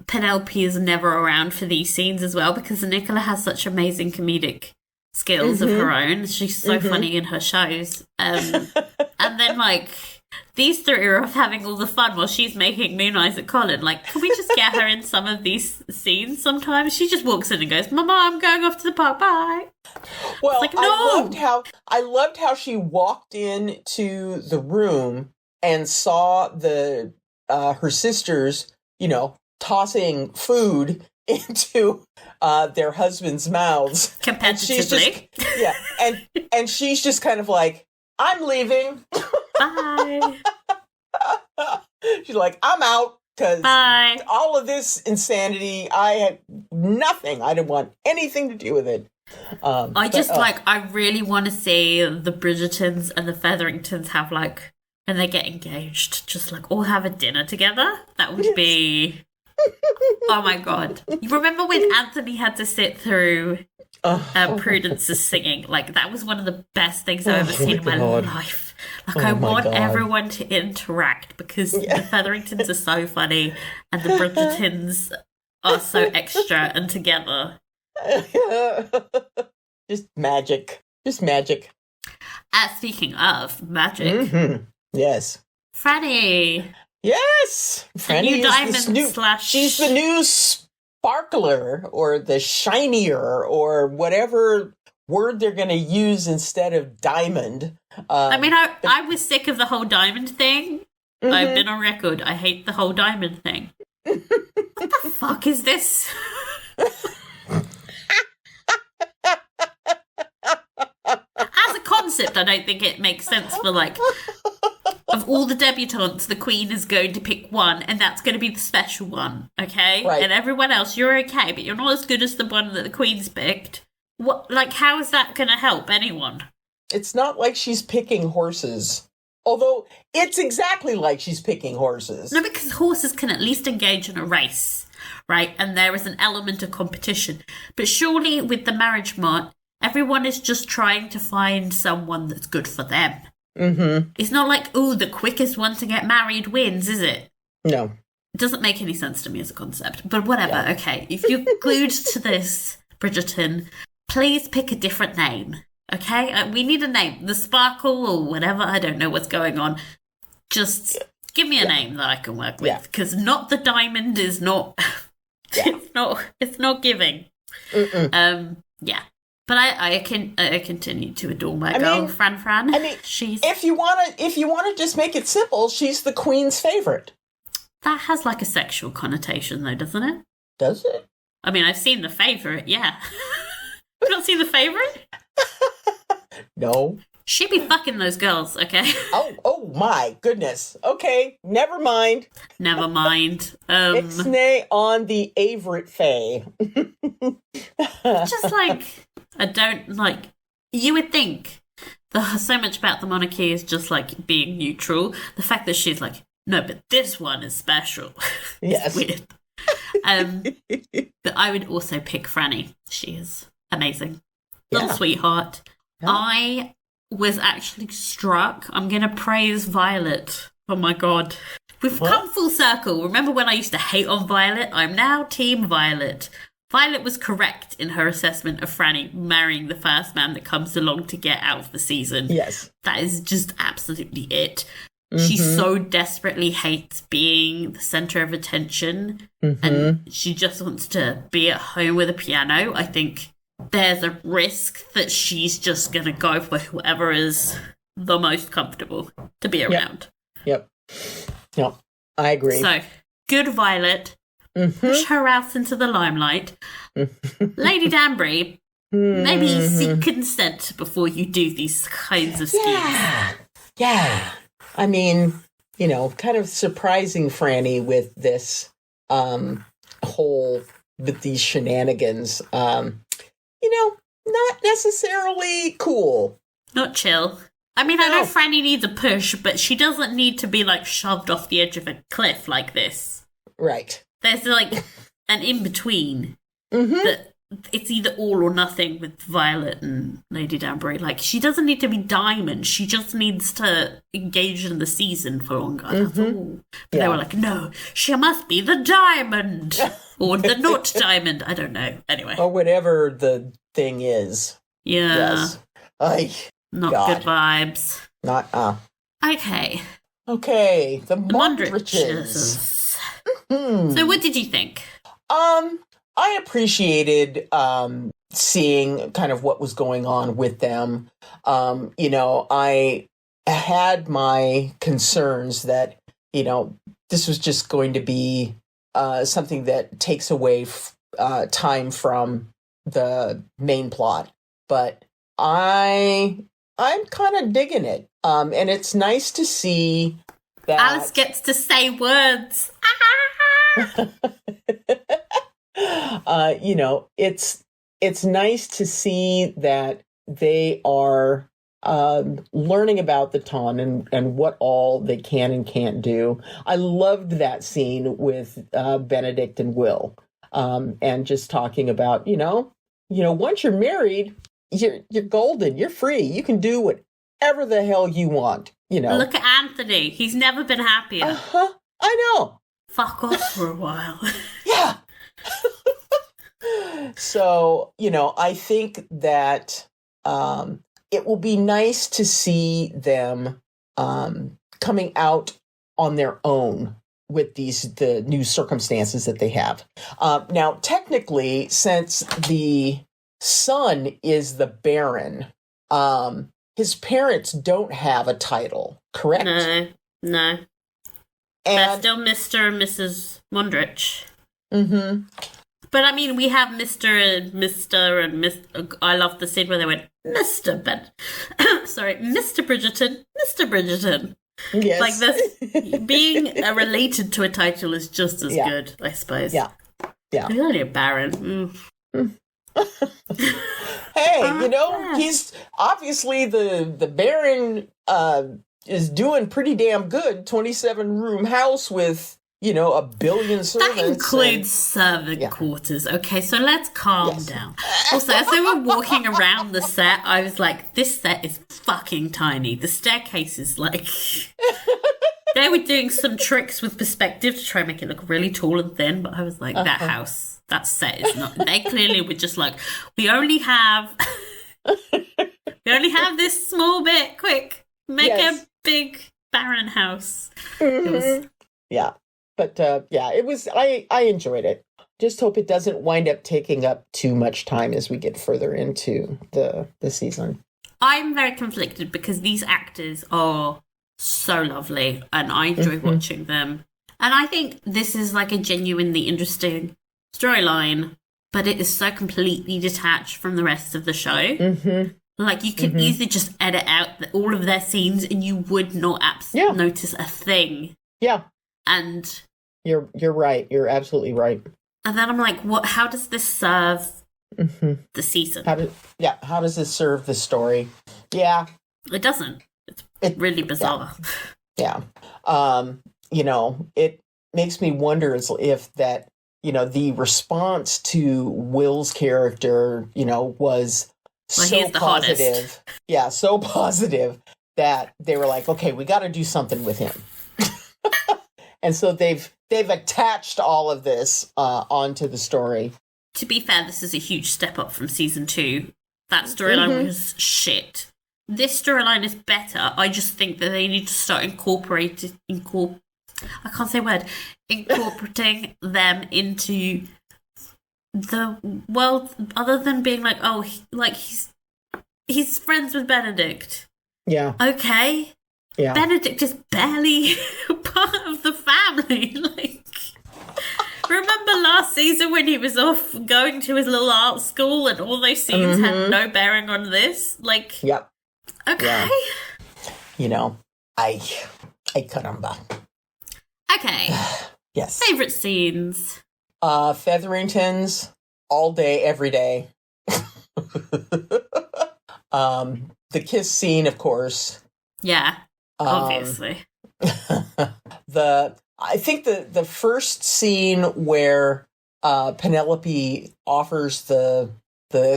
Speaker 1: Penelope is never around for these scenes as well, because Nicola has such amazing comedic skills of her own. She's so funny in her shows. And then, like, these three are off having all the fun while she's making moon eyes at Colin. Like, can we just get her in some of these scenes sometimes? She just walks in and goes, Mama, I'm going off to the park, bye.
Speaker 2: Well,
Speaker 1: like, no!
Speaker 2: I loved how she walked into the room and saw her sisters, tossing food into their husbands' mouths.
Speaker 1: Competitively.
Speaker 2: And she's just kind of like, I'm leaving.
Speaker 1: Bye.
Speaker 2: She's like, I'm out because all of this insanity, I had nothing. I didn't want anything to do with it.
Speaker 1: I really want to see the Bridgertons and the Featheringtons have like, when they get engaged, just like all have a dinner together. That would be, oh my God. You remember when Anthony had to sit through Prudence's singing? Like, that was one of the best things I've ever seen in my life. Like, I want everyone to interact because the Featheringtons are so funny and the Bridgertons are so extra and together.
Speaker 2: Just magic.
Speaker 1: Speaking of magic.
Speaker 2: Mm-hmm. Yes.
Speaker 1: Franny.
Speaker 2: Yes. Franny she's the new sparkler or the shinier or whatever word they're going to use instead of diamond.
Speaker 1: I was sick of the whole diamond thing. Mm-hmm. I've been on record. I hate the whole diamond thing. What the fuck is this? As a concept, I don't think it makes sense for, like, of all the debutantes, the Queen is going to pick one, and that's going to be the special one, okay?
Speaker 2: Right.
Speaker 1: And everyone else, you're okay, but you're not as good as the one that the Queen's picked. What? Like, how is that going to help anyone?
Speaker 2: It's not like she's picking horses. Although, it's exactly like she's picking horses.
Speaker 1: No, because horses can at least engage in a race, right? And there is an element of competition. But surely, with the marriage mart, everyone is just trying to find someone that's good for them.
Speaker 2: Mm-hmm.
Speaker 1: It's not like, the quickest one to get married wins, is it?
Speaker 2: No.
Speaker 1: It doesn't make any sense to me as a concept. But whatever, okay. If you're glued to this, Bridgerton, please pick a different name, okay? We need a name. The Sparkle or whatever. I don't know what's going on. Just give me a name that I can work with. Because not the diamond is not... it's not giving.
Speaker 2: Mm-mm.
Speaker 1: But I continue to adore my girl, Fran.
Speaker 2: I mean,
Speaker 1: she's...
Speaker 2: if you wanna just make it simple, she's the Queen's favorite.
Speaker 1: That has like a sexual connotation, though, doesn't it?
Speaker 2: Does it?
Speaker 1: I mean, I've seen The Favourite. Yeah, you not seen The Favourite?
Speaker 2: No.
Speaker 1: She'd be fucking those girls, okay?
Speaker 2: Oh my goodness. Okay, never mind. Ixnay on the Averett Faye.
Speaker 1: Just like, I don't like. You would think so much about the monarchy is just like being neutral. The fact that she's like, no, but this one is special.
Speaker 2: Yes.
Speaker 1: Weird. But I would also pick Franny. She is amazing. Little sweetheart. Yeah. I was actually struck, I'm going to praise Violet. Oh my god. We've come full circle. Remember when I used to hate on Violet? I'm now Team Violet. Violet was correct in her assessment of Franny marrying the first man that comes along to get out of the season.
Speaker 2: Yes.
Speaker 1: That is just absolutely it. She so desperately hates being the center of attention, and she just wants to be at home with a piano. I think there's a risk that she's just going to go for whoever is the most comfortable to be around.
Speaker 2: Yep. I agree.
Speaker 1: So, good Violet. Push her out into the limelight. Lady Danbury, maybe seek consent before you do these kinds of schemes.
Speaker 2: Yeah. I mean, kind of surprising Franny with this with these shenanigans. Not necessarily cool.
Speaker 1: Not chill. I mean, I know Franny needs a push, but she doesn't need to be, shoved off the edge of a cliff like this.
Speaker 2: Right.
Speaker 1: There's, an in-between. That it's either all or nothing with Violet and Lady Danbury. She doesn't need to be Diamond. She just needs to engage in the season for longer. That's all. But they were like, no, she must be the Diamond. Or the not Diamond. I don't know. Anyway.
Speaker 2: Or whatever the thing is.
Speaker 1: Yeah.
Speaker 2: Yes.
Speaker 1: Not
Speaker 2: God.
Speaker 1: good vibes.
Speaker 2: Not,
Speaker 1: Okay.
Speaker 2: Okay, the
Speaker 1: Mondriches. So what did you think?
Speaker 2: I appreciated seeing kind of what was going on with them. I had my concerns that, this was just going to be something that takes away time from the main plot. But I'm kind of digging it. And it's nice to see that
Speaker 1: Alice gets to say words.
Speaker 2: It's nice to see that they are learning about the Ton and what all they can and can't do. I loved that scene with Benedict and Will, and just talking about, once you're married, you're golden, you're free, you can do whatever the hell you want.
Speaker 1: Look at Anthony; he's never been happier.
Speaker 2: I know.
Speaker 1: Fuck off for a while.
Speaker 2: Yeah. So, I think that it will be nice to see them coming out on their own with the new circumstances that they have. Now, technically, since the son is the Baron, his parents don't have a title, correct?
Speaker 1: No. They're still Mr. and Mrs. Mondrich. But I mean, we have Mr. and Miss. I love the scene where they went, Mr. Bridgerton.
Speaker 2: Yes.
Speaker 1: This, being related to a title is just as good, I suppose.
Speaker 2: Yeah.
Speaker 1: He's only a baron.
Speaker 2: Hey, he's obviously the Baron is doing pretty damn good. 27-room house with, a billion servants.
Speaker 1: That includes servant quarters. Okay, so let's calm down. Also, as they were walking around the set, I was like, this set is fucking tiny. The staircase is they were doing some tricks with perspective to try and make it look really tall and thin, but I was like, that set is not. They clearly were just like, we only have this small bit. Quick, make a big barren house. It was,
Speaker 2: but it was. I enjoyed it. Just hope it doesn't wind up taking up too much time as we get further into the season.
Speaker 1: I'm very conflicted because these actors are so lovely, and I enjoy watching them. And I think this is a genuinely interesting storyline, but it is so completely detached from the rest of the show. You could easily just edit out all of their scenes and you would not notice a thing. Yeah. And
Speaker 2: you're right. You're absolutely right.
Speaker 1: And then I'm like, what? How does this serve the season?
Speaker 2: How does this serve the story? Yeah.
Speaker 1: It doesn't. It's really bizarre.
Speaker 2: Yeah. It makes me wonder if that, the response to Will's character, was
Speaker 1: Well,
Speaker 2: so
Speaker 1: he's the
Speaker 2: positive.
Speaker 1: hottest.
Speaker 2: Yeah, so positive that they were like, okay, we got to do something with him. And so they've attached all of this onto the story.
Speaker 1: To be fair, this is a huge step up from season 2. That storyline was shit. This storyline is better. I just think that they need to start incorporating them into the world, other than being like, oh, he's friends with Benedict.
Speaker 2: Yeah.
Speaker 1: Okay.
Speaker 2: Yeah.
Speaker 1: Benedict is barely part of the family. Like, remember last season when he was off going to his little art school and all those scenes had no bearing on this? Like,
Speaker 2: yep.
Speaker 1: Okay.
Speaker 2: Yeah. You know, I caramba.
Speaker 1: Okay.
Speaker 2: Yes.
Speaker 1: Favorite scenes?
Speaker 2: Featheringtons all day, every day. The kiss scene, of course.
Speaker 1: Yeah. Obviously.
Speaker 2: I think the first scene where Penelope offers the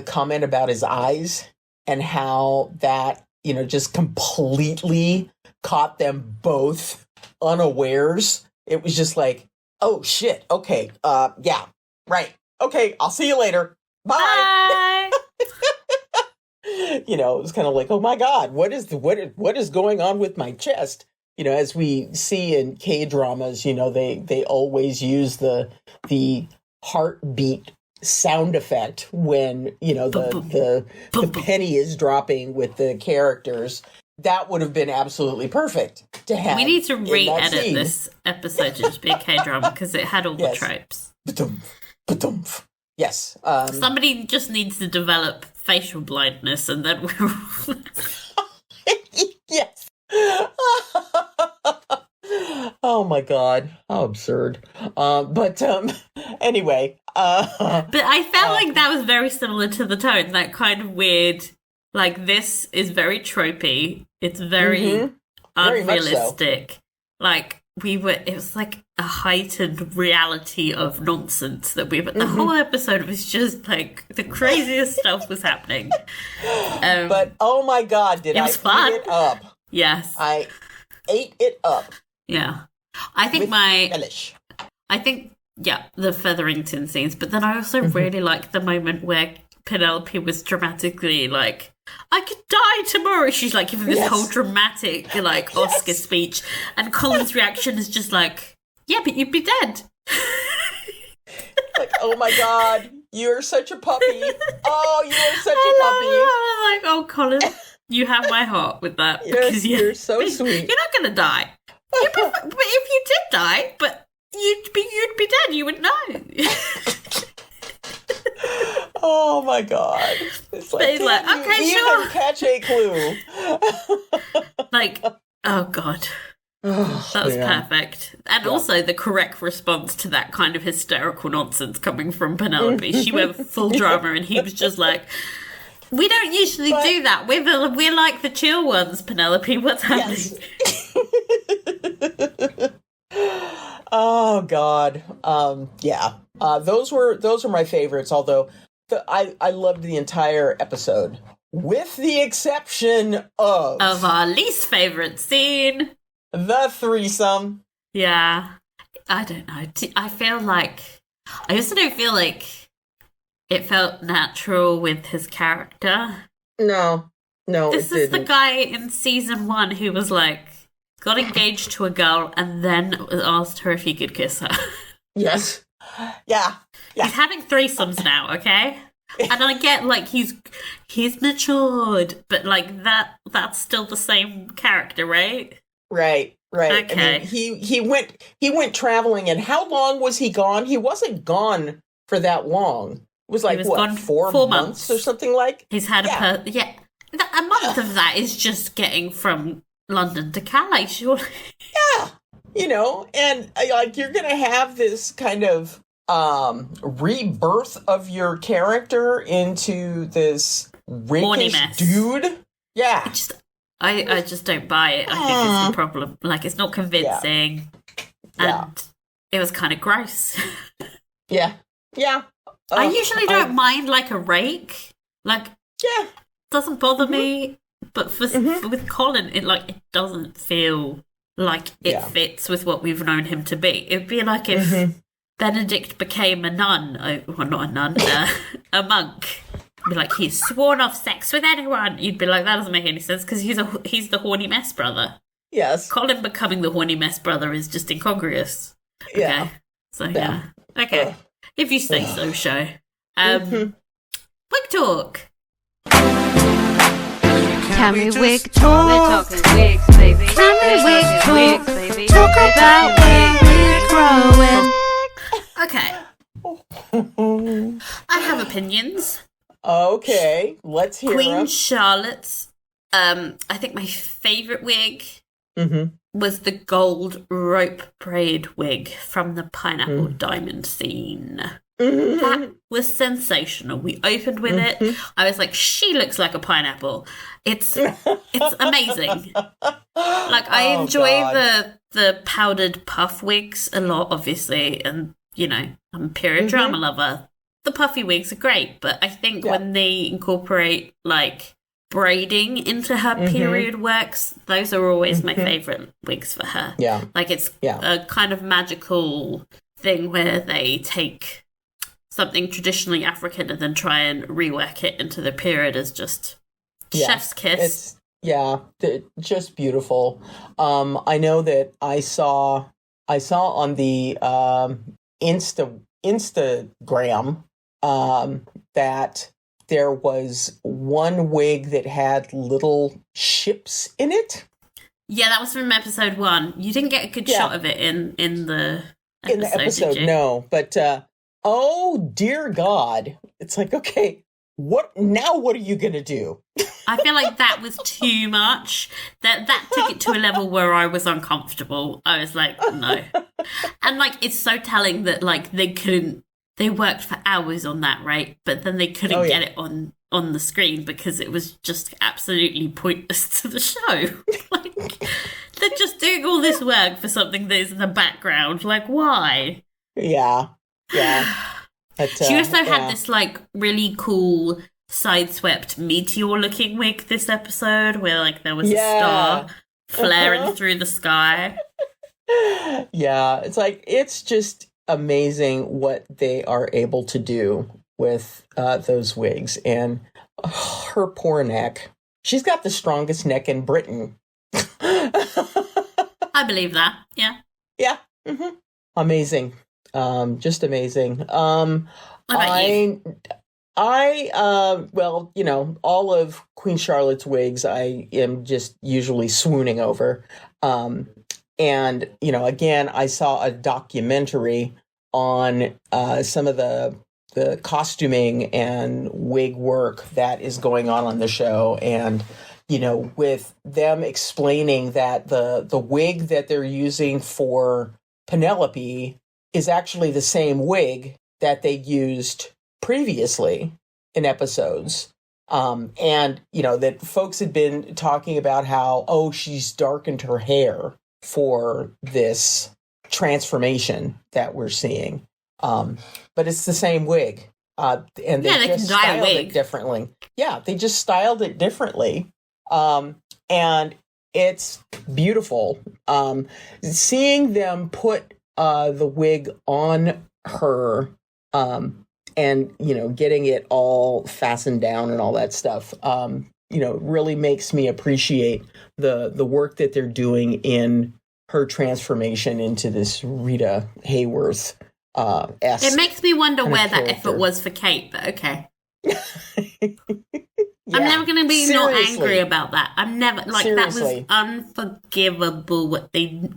Speaker 2: comment about his eyes and how that, you know, just completely caught them both unawares. It was just like, oh shit, okay, yeah, right, okay, I'll see you later, bye. You know, it was kind of like, oh my god, what is going on with my chest? You know, as we see in K-dramas, you know, they always use the heartbeat sound effect when, you know, the penny is dropping with the characters. That would have been absolutely perfect to have.
Speaker 1: We need to re-edit this episode to just be a K-drama because it had all the tropes.
Speaker 2: Yes.
Speaker 1: Somebody just needs to develop facial blindness and then we'll...
Speaker 2: Yes. Oh my god, how absurd. But anyway.
Speaker 1: But I felt like that was very similar to the tone, that kind of weird, like, this is very tropey. It's very unrealistic. So. Like, it was like a heightened reality of nonsense that the whole episode was just like the craziest stuff was happening.
Speaker 2: But oh my god, did I eat it up?
Speaker 1: Yes.
Speaker 2: I ate it up.
Speaker 1: Yeah. I think the Featherington scenes, but then I also really liked the moment where Penelope was dramatically like, I could die tomorrow. She's like giving this whole dramatic like Oscar speech, and Colin's reaction is just like, yeah, but you'd be dead.
Speaker 2: Like, oh my god, you're such a puppy. Oh, you are such a puppy.
Speaker 1: I was like, oh, Colin, you have my heart with that.
Speaker 2: Yes, you're so sweet.
Speaker 1: You're not going to die. But if you did die, but you'd be dead. You would know.
Speaker 2: Oh my god! It's like,
Speaker 1: he's like, okay,
Speaker 2: you
Speaker 1: sure.
Speaker 2: even catch a clue.
Speaker 1: Like, oh god, that was perfect, and also the correct response to that kind of hysterical nonsense coming from Penelope. She went full drama, and he was just like, "We don't usually do that. We're like the chill ones, Penelope. What's happening?"
Speaker 2: Oh god, yeah. Those were my favorites. Although I loved the entire episode, with the exception of
Speaker 1: our least favorite scene,
Speaker 2: the threesome.
Speaker 1: Yeah, I don't know. I also don't feel like it felt natural with his character.
Speaker 2: No,
Speaker 1: this is the guy in season 1 who was like, got engaged to a girl and then asked her if he could kiss her.
Speaker 2: Yes. Yeah.
Speaker 1: He's having threesomes now, okay? And I get, like, he's matured, but, like, that's still the same character, right?
Speaker 2: Right.
Speaker 1: Okay.
Speaker 2: I mean, he went traveling, and how long was he gone? He wasn't gone for that long. It was like,
Speaker 1: gone
Speaker 2: 4 months or something like?
Speaker 1: He's had a month of that is just getting from London to Calais, surely.
Speaker 2: Yeah. You know, and like you're going to have this kind of rebirth of your character into this rakish dude. Yeah.
Speaker 1: I just don't buy it. I think it's the problem. Like, it's not convincing.
Speaker 2: Yeah.
Speaker 1: And it was kind of gross.
Speaker 2: Yeah. Yeah.
Speaker 1: I usually don't mind, like, a rake. Like,
Speaker 2: Yeah.
Speaker 1: Doesn't bother me, but with Colin, it doesn't feel like it fits with what we've known him to be. It'd be like if Benedict became a nun, well, not a nun, a monk. Be like, he's sworn off sex with anyone. You'd be like, that doesn't make any sense because he's the horny mess brother.
Speaker 2: Yes.
Speaker 1: Colin becoming the horny mess brother is just incongruous. Okay.
Speaker 2: Yeah.
Speaker 1: So yeah. Okay. If you say so, show. Wig talk.
Speaker 7: Can we wig talk? We're talking wigs, baby. Can we wig talk? Baby. Talk about wigs growing.
Speaker 1: Okay. I have opinions.
Speaker 2: Okay, let's hear
Speaker 1: Queen
Speaker 2: them.
Speaker 1: Charlotte's, I think my favourite wig
Speaker 2: Mm-hmm.
Speaker 1: was the gold rope braid wig from the pineapple diamond scene.
Speaker 2: Mm-hmm.
Speaker 1: That was sensational. We opened with it. I was like, she looks like a pineapple. It's amazing. Like, I enjoy the powdered puff wigs a lot, obviously, and, you know, I'm a period drama lover. The puffy wigs are great, but I think when they incorporate, like, braiding into her period works, those are always my favourite wigs for her.
Speaker 2: Yeah.
Speaker 1: Like, it's a kind of magical thing where they take something traditionally African and then try and rework it into the period as just chef's kiss.
Speaker 2: Just beautiful. I know that I saw on the Instagram that there was one wig that had little ships in it.
Speaker 1: Yeah, that was from episode 1. You didn't get a good shot of it in the episode, did you?
Speaker 2: No, but oh dear God, it's like, okay, what are you gonna do?
Speaker 1: I feel like that was too much. That took it to a level where I was uncomfortable. I was like, no. And like, it's so telling that like they worked for hours on that, right? But then they couldn't get it on the screen because it was just absolutely pointless to the show. Like, they're just doing all this work for something that is in the background. Like, why?
Speaker 2: Yeah. But,
Speaker 1: she also had this like really cool sideswept meteor-looking wig this episode, where like there was a star flaring through the sky.
Speaker 2: Yeah, it's like, it's just amazing what they are able to do with those wigs. And her poor neck. She's got the strongest neck in Britain.
Speaker 1: I believe that. Yeah.
Speaker 2: Yeah. Mm-hmm. Amazing. Just amazing.
Speaker 1: What about you?
Speaker 2: Well, you know, all of Queen Charlotte's wigs I am just usually swooning over. And, you know, again, I saw a documentary on some of the costuming and wig work that is going on the show. And, you know, with them explaining that the wig that they're using for Penelope is actually the same wig that they used previously in episodes. And, you know, that folks had been talking about how, she's darkened her hair for this transformation that we're seeing. But it's the same wig. And they just styled it differently. Yeah, they just styled it differently. And it's beautiful. Seeing them put the wig on her and, you know, getting it all fastened down and all that stuff, you know, really makes me appreciate the work that they're doing in her transformation into this Rita Hayworth
Speaker 1: It makes me wonder where that effort was for Kate, but okay. I'm never going to be not angry about that. I'm never, like, that was unforgivable what they...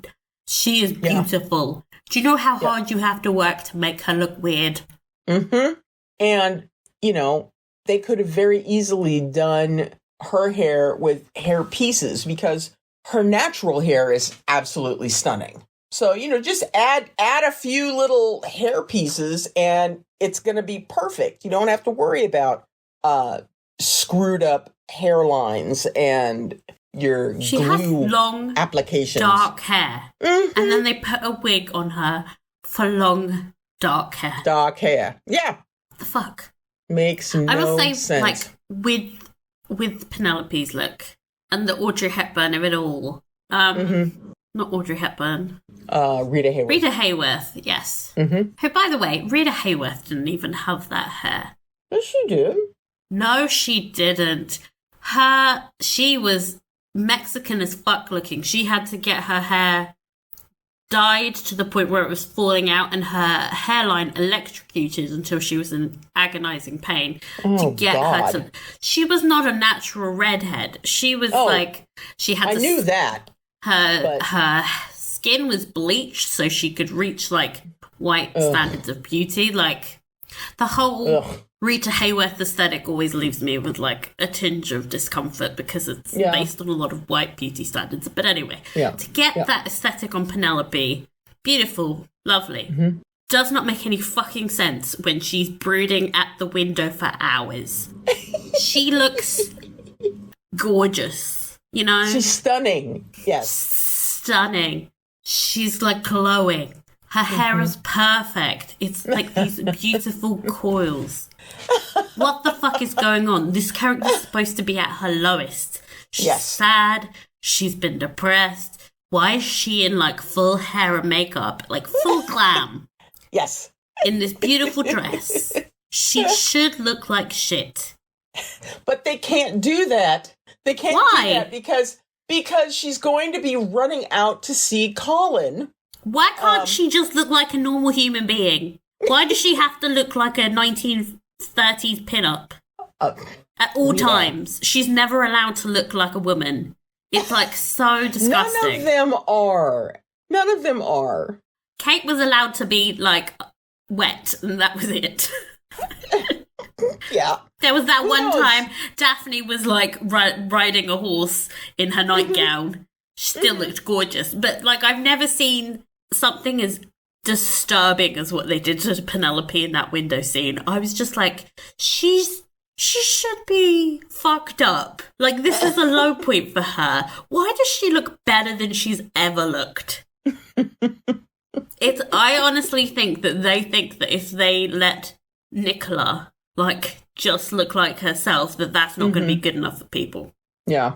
Speaker 1: She is beautiful. Do you know how hard you have to work to make her look weird?
Speaker 2: Mm-hmm. And, you know, they could have very easily done her hair with hair pieces because her natural hair is absolutely stunning. So, you know, just add a few little hair pieces and it's going to be perfect. You don't have to worry about screwed up hairlines and your
Speaker 1: she
Speaker 2: glue
Speaker 1: has long
Speaker 2: applications.
Speaker 1: Dark hair. Mm-hmm. And then they put a wig on her for long dark hair.
Speaker 2: Dark hair. Yeah.
Speaker 1: What the fuck?
Speaker 2: Makes no
Speaker 1: I will say,
Speaker 2: sense.
Speaker 1: like, with Penelope's look and the Audrey Hepburn of it all. Not Audrey Hepburn.
Speaker 2: Rita Hayworth.
Speaker 1: Rita Hayworth, yes. Who, by the way, Rita Hayworth didn't even have that hair.
Speaker 2: Yes, she did.
Speaker 1: No, she didn't. She was Mexican as fuck looking. She had to get her hair dyed to the point where it was falling out and her hairline electrocuted until she was in agonizing pain to get her to... She was not a natural redhead. She was she had
Speaker 2: I knew that.
Speaker 1: Her skin was bleached so she could reach, like, white standards of beauty. Like, the whole Rita Hayworth aesthetic always leaves me with, like, a tinge of discomfort because it's based on a lot of white beauty standards. But anyway, to get that aesthetic on Penelope, beautiful, lovely, does not make any fucking sense when she's brooding at the window for hours. She looks gorgeous, you know?
Speaker 2: She's stunning. Yes.
Speaker 1: Stunning. She's, like, glowing. Her hair is perfect. It's like these beautiful coils. What the fuck is going on? This character's supposed to be at her lowest. She's sad. She's been depressed. Why is she in, like, full hair and makeup? Like, full glam.
Speaker 2: Yes.
Speaker 1: In this beautiful dress. She should look like shit.
Speaker 2: But they can't do that. They can't do that because she's going to be running out to see Colin.
Speaker 1: Why can't she just look like a normal human being? Why does she have to look like a 1930s pinup? At all times. She's never allowed to look like a woman. It's, like, so disgusting.
Speaker 2: None of them are.
Speaker 1: Kate was allowed to be, like, wet, and that was it.
Speaker 2: Yeah.
Speaker 1: There was that one time Daphne was, like, riding a horse in her nightgown. She still looked gorgeous. But, like, I've never seen something as disturbing as what they did to Penelope in that window scene. I was just like, she should be fucked up. Like, this is a low point for her. Why does she look better than she's ever looked? I honestly think that they think that if they let Nicola, like, just look like herself, that's not going to be good enough for people.
Speaker 2: Yeah.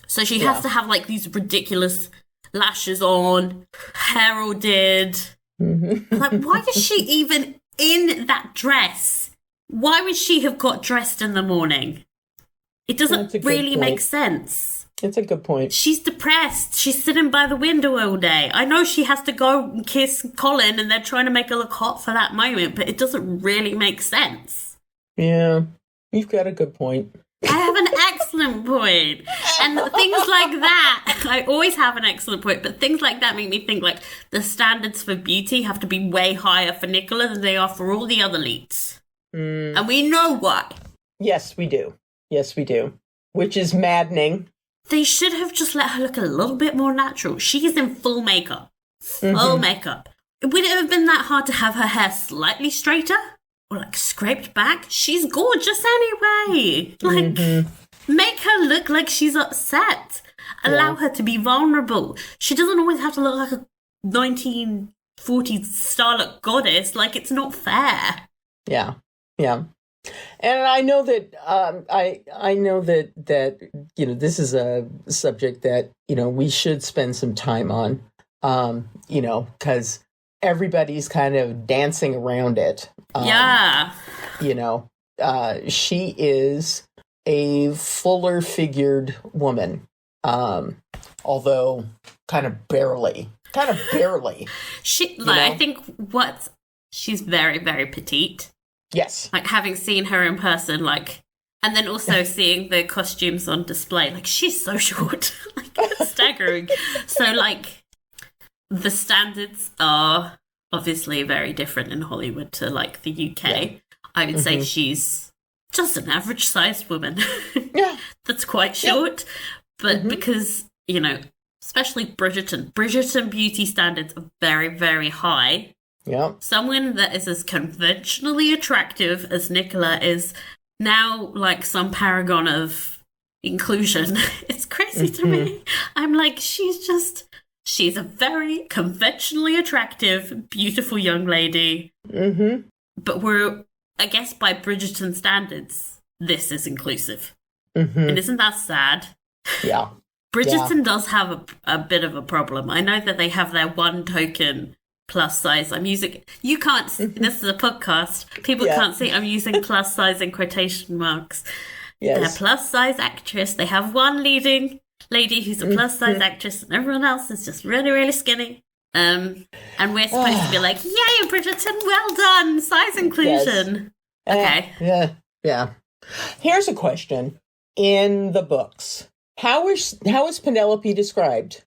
Speaker 1: So she has to have, like, these ridiculous lashes on, hair all did. Like, why is she even in that dress? Why would she have got dressed in the morning? It doesn't really make sense.
Speaker 2: It's a good point.
Speaker 1: She's depressed. She's sitting by the window all day. I know she has to go and kiss Colin and they're trying to make her look hot for that moment, but it doesn't really make sense.
Speaker 2: Yeah, you've got a good point.
Speaker 1: I have an excellent point. And things like that, I always have an excellent point, but things like that make me think, like, the standards for beauty have to be way higher for Nicola than they are for all the other leads. And we know why.
Speaker 2: Yes, we do. Which is maddening.
Speaker 1: They should have just let her look a little bit more natural. She's in full makeup. Full makeup. Would it have been that hard to have her hair slightly straighter? Or, like, scraped back? She's gorgeous anyway. Like, make her look like she's upset. Allow her to be vulnerable. She doesn't always have to look like a 1940s starlet goddess. Like, it's not fair.
Speaker 2: Yeah. And I know that I know that you know, this is a subject that, you know, we should spend some time on. You know, because everybody's kind of dancing around it. You know, she is a fuller figured woman. Although kind of barely.
Speaker 1: I think she's very, very petite.
Speaker 2: Yes.
Speaker 1: Like, having seen her in person, like, and then also seeing the costumes on display, like, she's so short. Like, it's staggering. So, like, the standards are obviously very different in Hollywood to, like, the UK. Yeah. I would say she's just an average-sized woman. That's quite short. But because, you know, especially Bridgerton beauty standards are very, very high.
Speaker 2: Yeah.
Speaker 1: Someone that is as conventionally attractive as Nicola is now, like, some paragon of inclusion. It's crazy to me. I'm like, she's a very conventionally attractive, beautiful young lady. But we're I guess by Bridgerton standards, this is inclusive.
Speaker 2: Mm-hmm.
Speaker 1: And isn't that sad?
Speaker 2: Yeah.
Speaker 1: Bridgerton does have a bit of a problem. I know that they have their one token plus size. I'm using... You can't... This is a podcast. People can't see. I'm using plus size in quotation marks.
Speaker 2: Yes.
Speaker 1: They're plus size actress. They have one leading lady who's a plus size actress, and everyone else is just really, really skinny. And we're supposed to be like, yay, Bridgerton, well done, size inclusion. Yes. Okay.
Speaker 2: Yeah. Here's a question. In the books, how is Penelope described?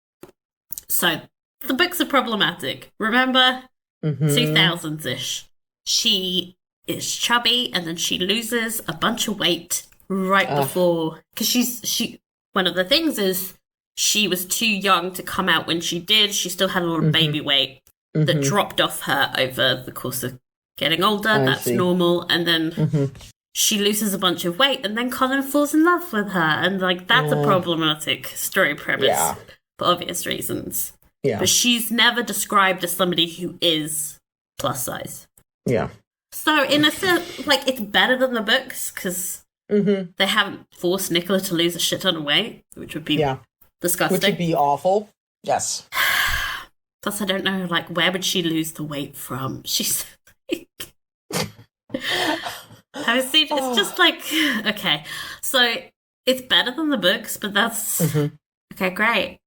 Speaker 1: So, the books are problematic. Remember, 2000s-ish. She is chubby, and then she loses a bunch of weight right before... Because she one of the things is she was too young to come out when she did. She still had a lot of baby weight that dropped off her over the course of getting older. That's normal. And then she loses a bunch of weight, and then Colin falls in love with her. And, like, that's a problematic story premise for obvious reasons. Yeah. But she's never described as somebody who is plus size. Yeah. So, in a sense, like, it's better than the books, because they haven't forced Nicola to lose a shit ton of weight, which would be disgusting.
Speaker 2: Which would be awful. Yes.
Speaker 1: Plus, I don't know, like, where would she lose the weight from? She's... I've seen... It's just like... Okay. So, it's better than the books, but that's... Okay, great.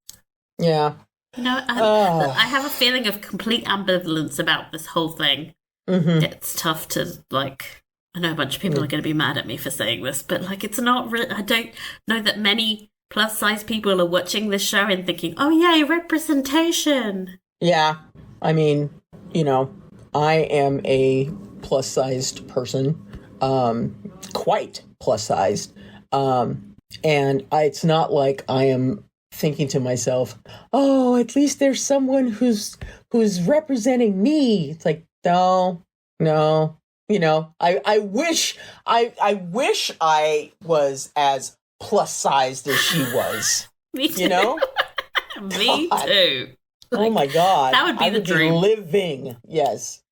Speaker 2: Yeah.
Speaker 1: You know, I have a feeling of complete ambivalence about this whole thing. It's tough to, like... I know a bunch of people are going to be mad at me for saying this, but, like, it's not really... I don't know that many plus-size people are watching this show and thinking, oh, yay, representation.
Speaker 2: Yeah. I mean, you know, I am a plus-sized person, quite plus-sized, and it's not like I am thinking to myself, oh, at least there's someone who's representing me. It's like, no. You know, I wish I was as plus sized as she was. Me too. You know?
Speaker 1: Me too.
Speaker 2: Oh my God.
Speaker 1: That would be the dream.
Speaker 2: Living. Yes.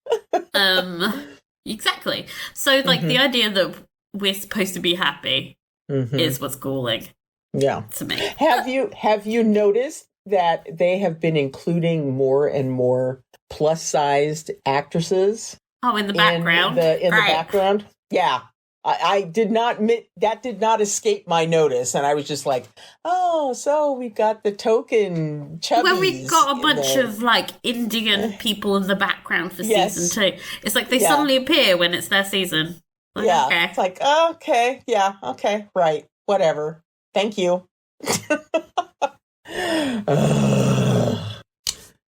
Speaker 1: Exactly. So, like, the idea that we're supposed to be happy is what's galling.
Speaker 2: Yeah.
Speaker 1: To me.
Speaker 2: Have you noticed that they have been including more and more plus sized actresses?
Speaker 1: Oh, in the background?
Speaker 2: In the background? Yeah. I did not admit, that did not escape my notice. And I was just like, oh, so we've got the token chubbies.
Speaker 1: Well, we've got a bunch of, like, Indian people in the background for season 2. It's like they suddenly appear when it's their season. Like, okay.
Speaker 2: It's like, oh, okay, okay, right, whatever. Thank you.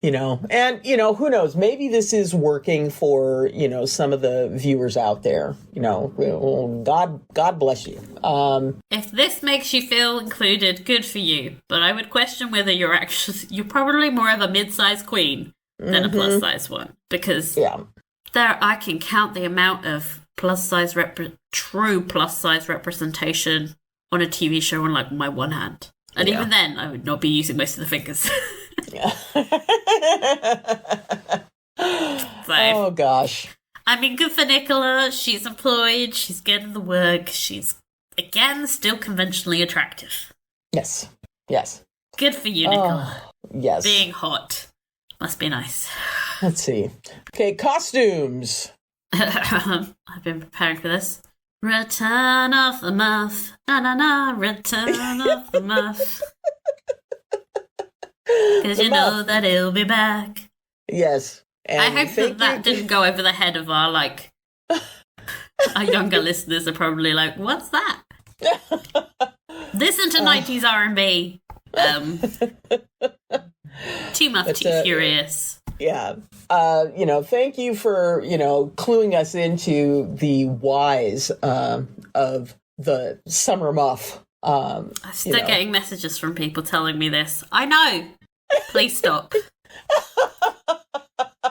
Speaker 2: You know, and, you know, who knows? Maybe this is working for, you know, some of the viewers out there. You know, God bless you.
Speaker 1: If this makes you feel included, good for you. But I would question whether you're probably more of a mid-sized queen than a plus-size one. Because there, I can count the amount of plus-size, true plus-size representation on a TV show on, like, my one hand. And even then, I would not be using most of the fingers.
Speaker 2: Oh gosh.
Speaker 1: I mean, good for Nicola. She's employed. She's getting the work. She's, again, still conventionally attractive.
Speaker 2: Yes.
Speaker 1: Good for you, Nicola.
Speaker 2: Yes.
Speaker 1: Being hot. Must be nice.
Speaker 2: Let's see. Okay, costumes.
Speaker 1: I've been preparing for this. Return of the Muff. Na, return of the Muff. Because you know that he'll be back.
Speaker 2: Yes. And
Speaker 1: I hope that didn't go over the head of our, like, our younger listeners are probably like, what's that? Listen to 90s R&B. Too much, too curious.
Speaker 2: Yeah. You know, thank you for, you know, cluing us into the whys of the summer muff.
Speaker 1: I'm still getting messages from people telling me this. I know. Please stop.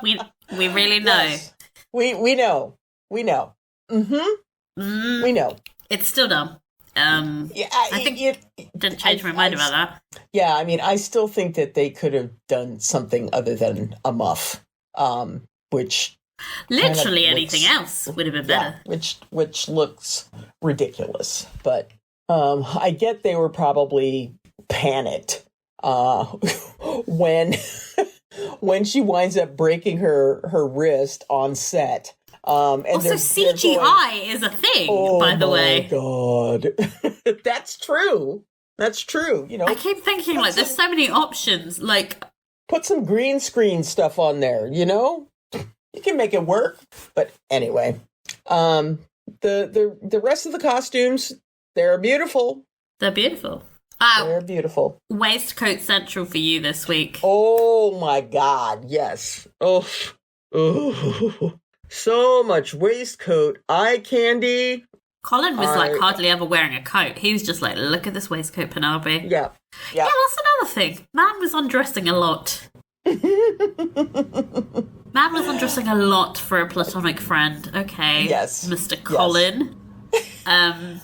Speaker 1: We really know.
Speaker 2: Yes. We know. We know. We know.
Speaker 1: It's still dumb. I think you didn't change my mind about that.
Speaker 2: Yeah, I mean, I still think that they could have done something other than a muff, which
Speaker 1: Literally
Speaker 2: kind of
Speaker 1: anything
Speaker 2: looks,
Speaker 1: else would have been better.
Speaker 2: which looks ridiculous. But I get they were probably panicked when when she winds up breaking her wrist on set. And
Speaker 1: also, CGI is a thing, by the way.
Speaker 2: Oh my God. That's true. That's true. You know,
Speaker 1: I keep thinking, like, there's so many options. Like,
Speaker 2: put some green screen stuff on there, you know? You can make it work. But anyway, the rest of the costumes, they're beautiful.
Speaker 1: They're beautiful.
Speaker 2: They're beautiful.
Speaker 1: Waistcoat central for you this week.
Speaker 2: Oh my God, yes. Oh, so much waistcoat, eye candy.
Speaker 1: Colin was like hardly ever wearing a coat. He was just like, look at this waistcoat, Penelope.
Speaker 2: Yeah.
Speaker 1: Yeah, that's another thing. Man was undressing a lot. Man was undressing a lot for a platonic friend. Okay.
Speaker 2: Yes.
Speaker 1: Mr. Colin. Yes.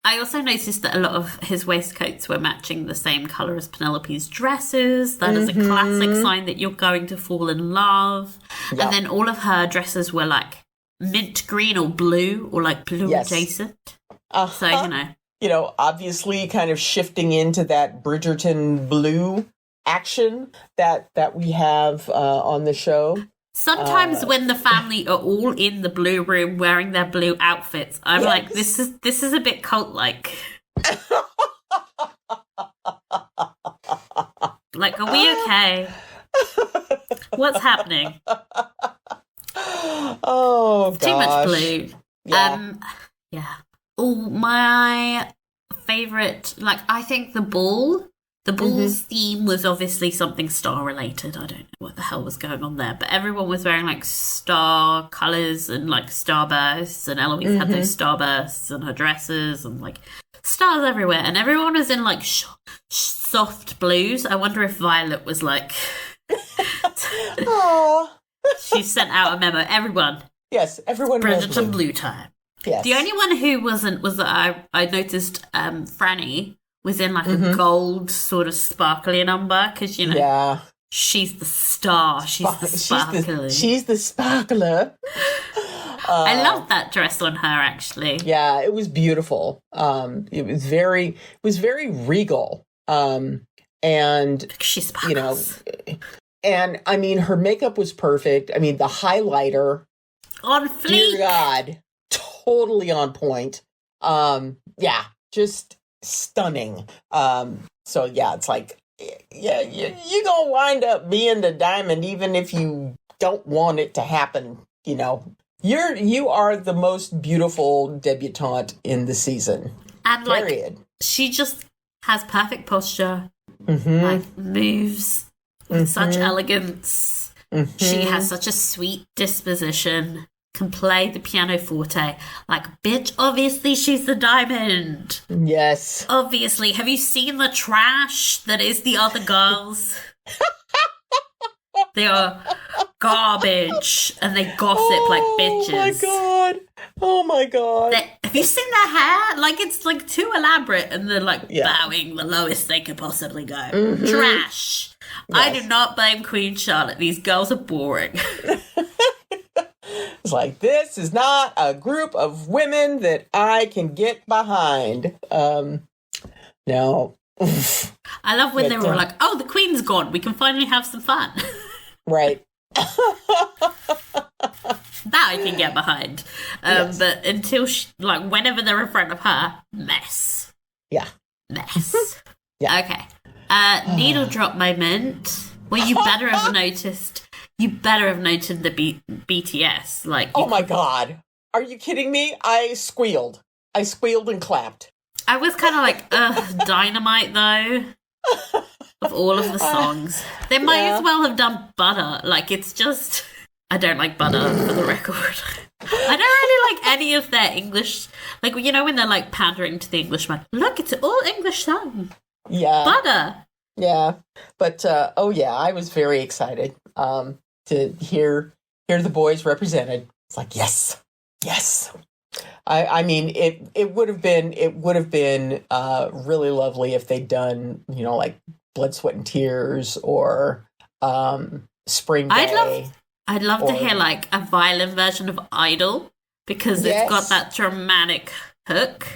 Speaker 1: I also noticed that a lot of his waistcoats were matching the same colour as Penelope's dresses. That is a classic sign that you're going to fall in love. Yep. And then all of her dresses were like mint green or blue or like blue adjacent. So,
Speaker 2: you know, obviously kind of shifting into that Bridgerton blue action that we have on the show.
Speaker 1: Sometimes when the family are all in the blue room wearing their blue outfits, I'm like, this is a bit cult-like. Like, are we okay? What's happening?
Speaker 2: Oh, gosh.
Speaker 1: Too much blue.
Speaker 2: Yeah.
Speaker 1: Yeah. Oh, my favorite, like, I think the ball's theme was obviously something star related. I don't know what the hell was going on there, but everyone was wearing like star colors and like starbursts, and Eloise had those starbursts and her dresses and like stars everywhere, and everyone was in like soft blues. I wonder if Violet was like she sent out a memo. Everyone.
Speaker 2: Yes, everyone.
Speaker 1: Bridgerton blue time.
Speaker 2: Yes.
Speaker 1: The only one who wasn't was that I noticed Franny was in like a gold sort of sparkly number because, you know, she's the star. She's the sparkly.
Speaker 2: She's the sparkler.
Speaker 1: I love that dress on her, actually.
Speaker 2: Yeah, it was beautiful. It was very regal. And
Speaker 1: she sparkles.
Speaker 2: You know, and I mean, her makeup was perfect. I mean, the highlighter
Speaker 1: on fleek.
Speaker 2: Dear God, totally on point. Yeah, just stunning. So yeah, it's like, yeah, you're gonna wind up being the diamond even if you don't want it to happen. You know, you are the most beautiful debutante in the season.
Speaker 1: And
Speaker 2: period.
Speaker 1: Like, she just has perfect posture, like moves with such elegance. She has such a sweet disposition. Can play the pianoforte. Like, bitch, obviously she's the diamond.
Speaker 2: Yes.
Speaker 1: Obviously. Have you seen the trash that is the other girls? They are garbage and they gossip like bitches.
Speaker 2: Oh my god.
Speaker 1: Have you seen their hair? Like, it's like too elaborate and they're like bowing the lowest they could possibly go. Trash. Yes. I do not blame Queen Charlotte. These girls are boring.
Speaker 2: It's like, this is not a group of women that I can get behind. No.
Speaker 1: I love when they were like, oh, the Queen's gone. We can finally have some fun.
Speaker 2: Right.
Speaker 1: That I can get behind. But until, like, whenever they're in front of her, mess.
Speaker 2: Yeah.
Speaker 1: Mess.
Speaker 2: Yeah.
Speaker 1: Okay. Needle drop moment. Well, you better have noticed. You better have noted the BTS. Like,
Speaker 2: oh my god, are you kidding me? I squealed and clapped.
Speaker 1: I was kind of like, Dynamite though. Of all of the songs, they might as well have done Butter. Like, it's just, I don't like Butter for the record. I don't really like any of their English. Like, you know when they're like pandering to the Englishman. Look, it's an all English song.
Speaker 2: Yeah,
Speaker 1: Butter.
Speaker 2: Yeah, but I was very excited to hear the boys represented. It's like, yes. I mean, it would have been really lovely if they'd done, you know, like Blood, Sweat and Tears or Spring Day.
Speaker 1: I'd love to hear like a violin version of Idol because it's got that dramatic hook.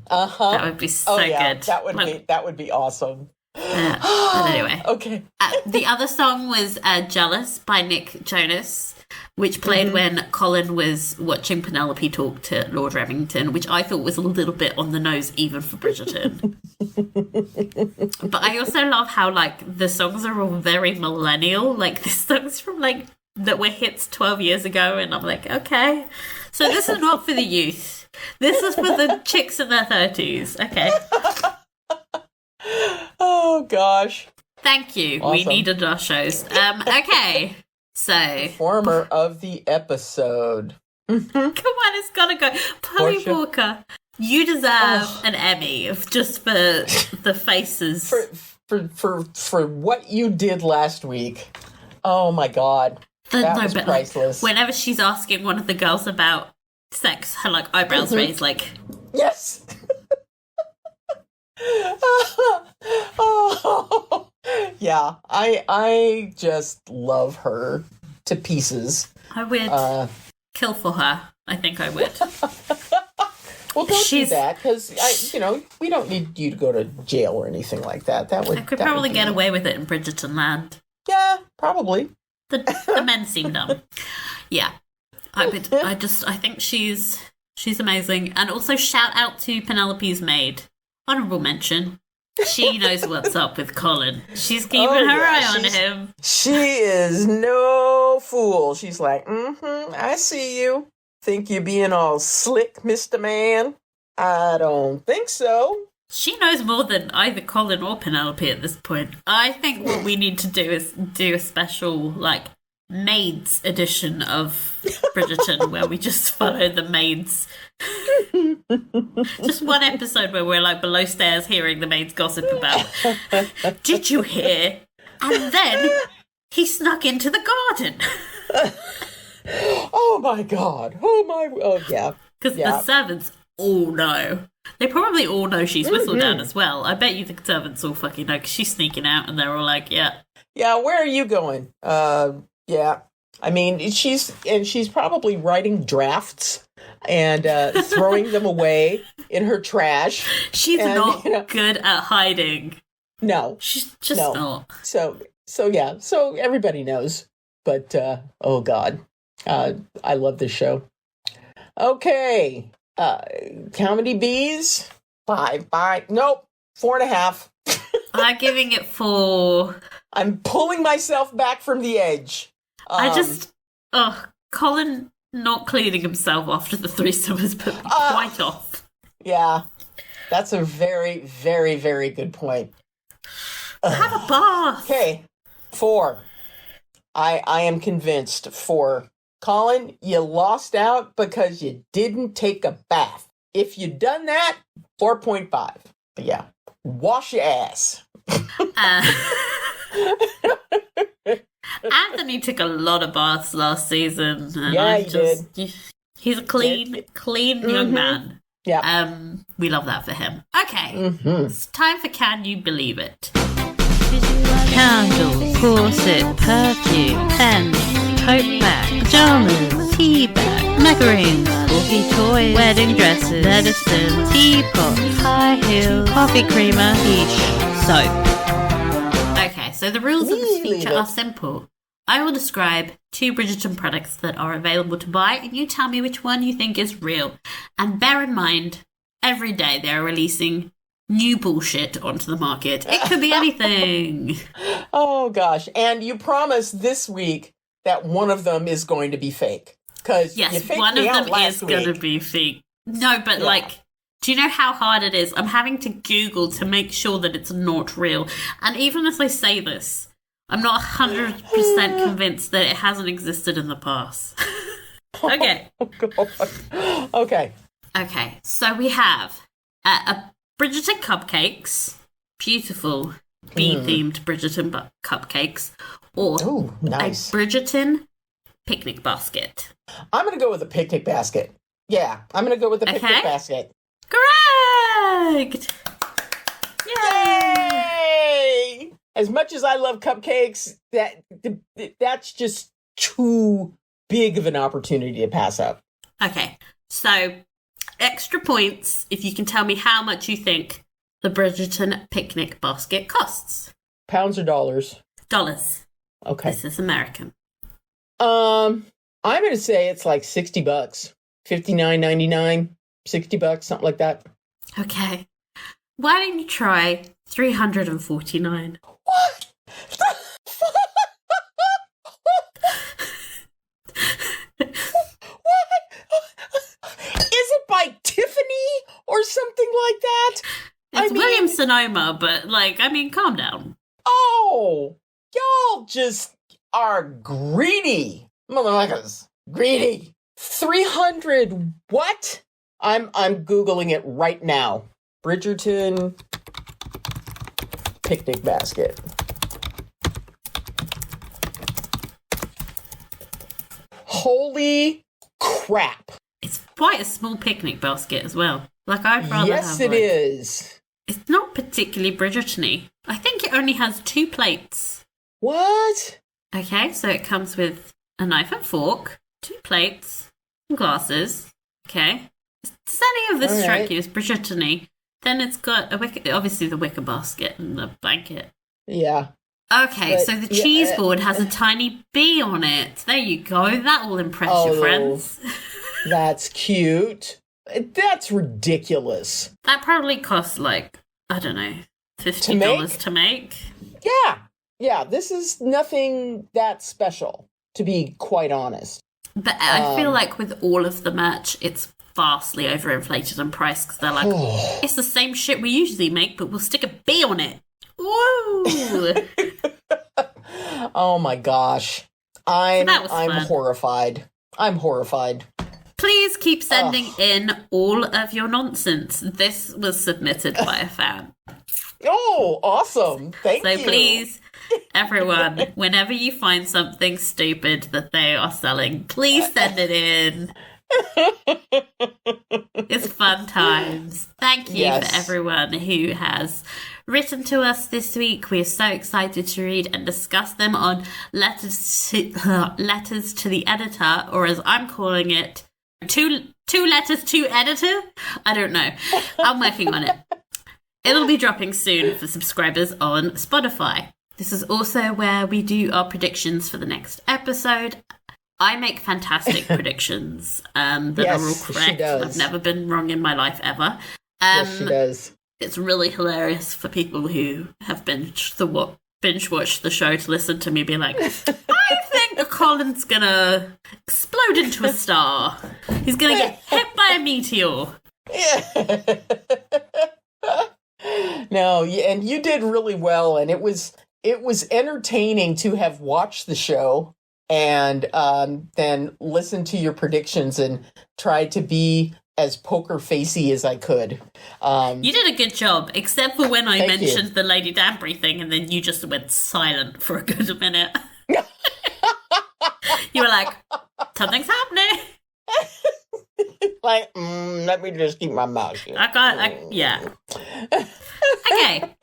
Speaker 1: That would be so good.
Speaker 2: That would be awesome.
Speaker 1: But anyway,
Speaker 2: okay.
Speaker 1: The other song was "Jealous" by Nick Jonas, which played when Colin was watching Penelope talk to Lord Remington, which I thought was a little bit on the nose even for Bridgerton. But I also love how like the songs are all very millennial. Like this song's from like that were hits 12 years ago, and I'm like, okay, so this is not for the youth. This is for the chicks in their 30s. Okay.
Speaker 2: Oh gosh.
Speaker 1: Thank you.
Speaker 2: Awesome.
Speaker 1: We needed our shows. Okay. So
Speaker 2: performer of the episode.
Speaker 1: Come on, it's gotta go. Chloe Walker, you deserve an Emmy just for the faces.
Speaker 2: For what you did last week. Oh my god. That was priceless.
Speaker 1: Whenever she's asking one of the girls about sex, her like eyebrows raised like
Speaker 2: yes. Oh, yeah, I just love her to pieces.
Speaker 1: I would kill for her. I think I would.
Speaker 2: Well, don't do that because we don't need you to go to jail or anything like that. I could
Speaker 1: probably get away with it in Bridgerton land.
Speaker 2: Yeah, probably.
Speaker 1: The men seem dumb. Yeah, I think she's amazing, and also shout out to Penelope's maid. Honorable mention. She knows what's up with Colin. She's keeping her eye on him.
Speaker 2: She is no fool. She's like, I see you. Think you're being all slick, Mr. Man? I don't think so.
Speaker 1: She knows more than either Colin or Penelope at this point. I think what we need to do is do a special, like, maids edition of Bridgerton where we just follow the maids. Just one episode where we're like below stairs hearing the maids gossip about did you hear? And then he snuck into the garden.
Speaker 2: Oh my god. Oh yeah.
Speaker 1: Because the servants all know. They probably all know she's whistled down as well. I bet you the servants all fucking know because she's sneaking out and they're all like, yeah.
Speaker 2: Yeah, where are you going? Yeah. I mean, she's probably writing drafts and throwing them away in her trash.
Speaker 1: She's not good at hiding.
Speaker 2: No.
Speaker 1: She's just not.
Speaker 2: So yeah. So everybody knows. But, oh God. I love this show. Okay. Comedy Bees? 5. Nope. 4.5.
Speaker 1: I'm giving it 4.
Speaker 2: I'm pulling myself back from the edge.
Speaker 1: Colin not cleaning himself after the threesome has put me quite off.
Speaker 2: Yeah, that's a very, very, very good point.
Speaker 1: Have a bath.
Speaker 2: Okay, 4. I am convinced 4. Colin, you lost out because you didn't take a bath. If you'd done that, 4.5. But yeah, wash your ass.
Speaker 1: Anthony took a lot of baths last season. And
Speaker 2: yeah, he did.
Speaker 1: He's a clean young man.
Speaker 2: Yeah.
Speaker 1: We love that for him. Okay. It's time for Can You Believe It?
Speaker 7: Candles, corset, perfume, pens, tote bag, pajamas, tea bag, macaroons, bulky toys, wedding dresses, medicine, teapots, high heels, coffee creamer, quiche, soap.
Speaker 1: Okay, so the rules of this feature are simple. I will describe 2 Bridgerton products that are available to buy, and you tell me which one you think is real. And bear in mind, every day they're releasing new bullshit onto the market. It could be anything.
Speaker 2: Oh, gosh. And you promised this week that one of them is going to be fake. Because
Speaker 1: yes, one of them is going to be fake. No, but do you know how hard it is? I'm having to Google to make sure that it's not real. And even as I say this, I'm not 100% convinced that it hasn't existed in the past. Okay.
Speaker 2: Oh, God. Okay,
Speaker 1: so we have a Bridgerton cupcakes, beautiful bee-themed Bridgerton cupcakes, or
Speaker 2: nice.
Speaker 1: a Bridgerton picnic basket.
Speaker 2: I'm going to go with a picnic basket. Yeah, I'm going to go with the picnic basket.
Speaker 1: Correct!
Speaker 2: Yay! As much as I love cupcakes, that's just too big of an opportunity to pass up.
Speaker 1: Okay, so extra points if you can tell me how much you think the Bridgerton picnic basket costs.
Speaker 2: Pounds or dollars?
Speaker 1: Dollars.
Speaker 2: Okay.
Speaker 1: This is American.
Speaker 2: I'm going to say it's like $60. $59.99, $60, something like that.
Speaker 1: Okay. Why don't you try $349?
Speaker 2: What? What? Is it by Tiffany or something like that?
Speaker 1: It's Williams-Sonoma, but, calm down.
Speaker 2: Oh, y'all just are greedy. Motherfuckers. Greedy. 300 what? I'm Googling it right now. Bridgerton picnic basket. Holy crap.
Speaker 1: It's quite a small picnic basket as well. I'd rather
Speaker 2: Yes,
Speaker 1: have,
Speaker 2: it is.
Speaker 1: It's not particularly Bridgerton-y. I think it only has 2 plates.
Speaker 2: What?
Speaker 1: Okay, so it comes with a knife and fork, 2 plates, and glasses. Okay. Does any of this strike you as Bridgerton-y? Then it's got obviously the wicker basket and the blanket.
Speaker 2: Yeah.
Speaker 1: Okay, so the cheese board has a tiny bee on it. There you go. That will impress your friends.
Speaker 2: That's cute. That's ridiculous.
Speaker 1: That probably costs $50 to make.
Speaker 2: Yeah. Yeah, this is nothing that special, to be quite honest.
Speaker 1: But I feel like with all of the merch, it's vastly overinflated in price because they're like, it's the same shit we usually make, but we'll stick a bee on it. Woo!
Speaker 2: Oh my gosh. I'm
Speaker 1: fun.
Speaker 2: horrified. I'm horrified.
Speaker 1: Please keep sending in all of your nonsense. This was submitted by a fan.
Speaker 2: Oh, awesome. Thank you.
Speaker 1: So please, everyone, whenever you find something stupid that they are selling, please send it in. It's fun times. Thank you for everyone who has written to us this week. We are so excited to read and discuss them on letters to the editor, or as I'm calling it, two letters to editor. I don't know. I'm working on it. It'll be dropping soon for subscribers on Spotify. This is also where we do our predictions for the next episode. I make fantastic predictions that are all correct.
Speaker 2: She does.
Speaker 1: I've never been wrong in my life ever.
Speaker 2: Yes, she does.
Speaker 1: It's really hilarious for people who have binge watched the show to listen to me be like, I think Colin's gonna explode into a star. He's gonna get hit by a meteor.
Speaker 2: Yeah. No, and you did really well, and it was entertaining to have watched the show and then listen to your predictions and try to be as poker facey as I could.
Speaker 1: You did a good job, except for when I mentioned the Lady Danbury thing, and then you just went silent for a good minute. You were like, something's happening.
Speaker 2: Let me just keep my mouth shut.
Speaker 1: Yeah. Okay.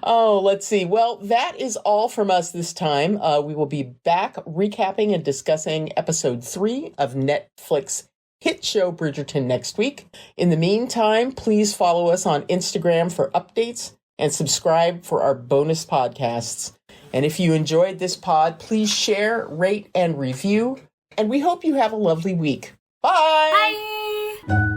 Speaker 2: Oh, let's see. Well, that is all from us this time. We will be back recapping and discussing episode 3 of Netflix hit show Bridgerton next week. In the meantime, please follow us on Instagram for updates and subscribe for our bonus podcasts. And if you enjoyed this pod, please share, rate, and review. And we hope you have a lovely week. Bye!
Speaker 1: Bye!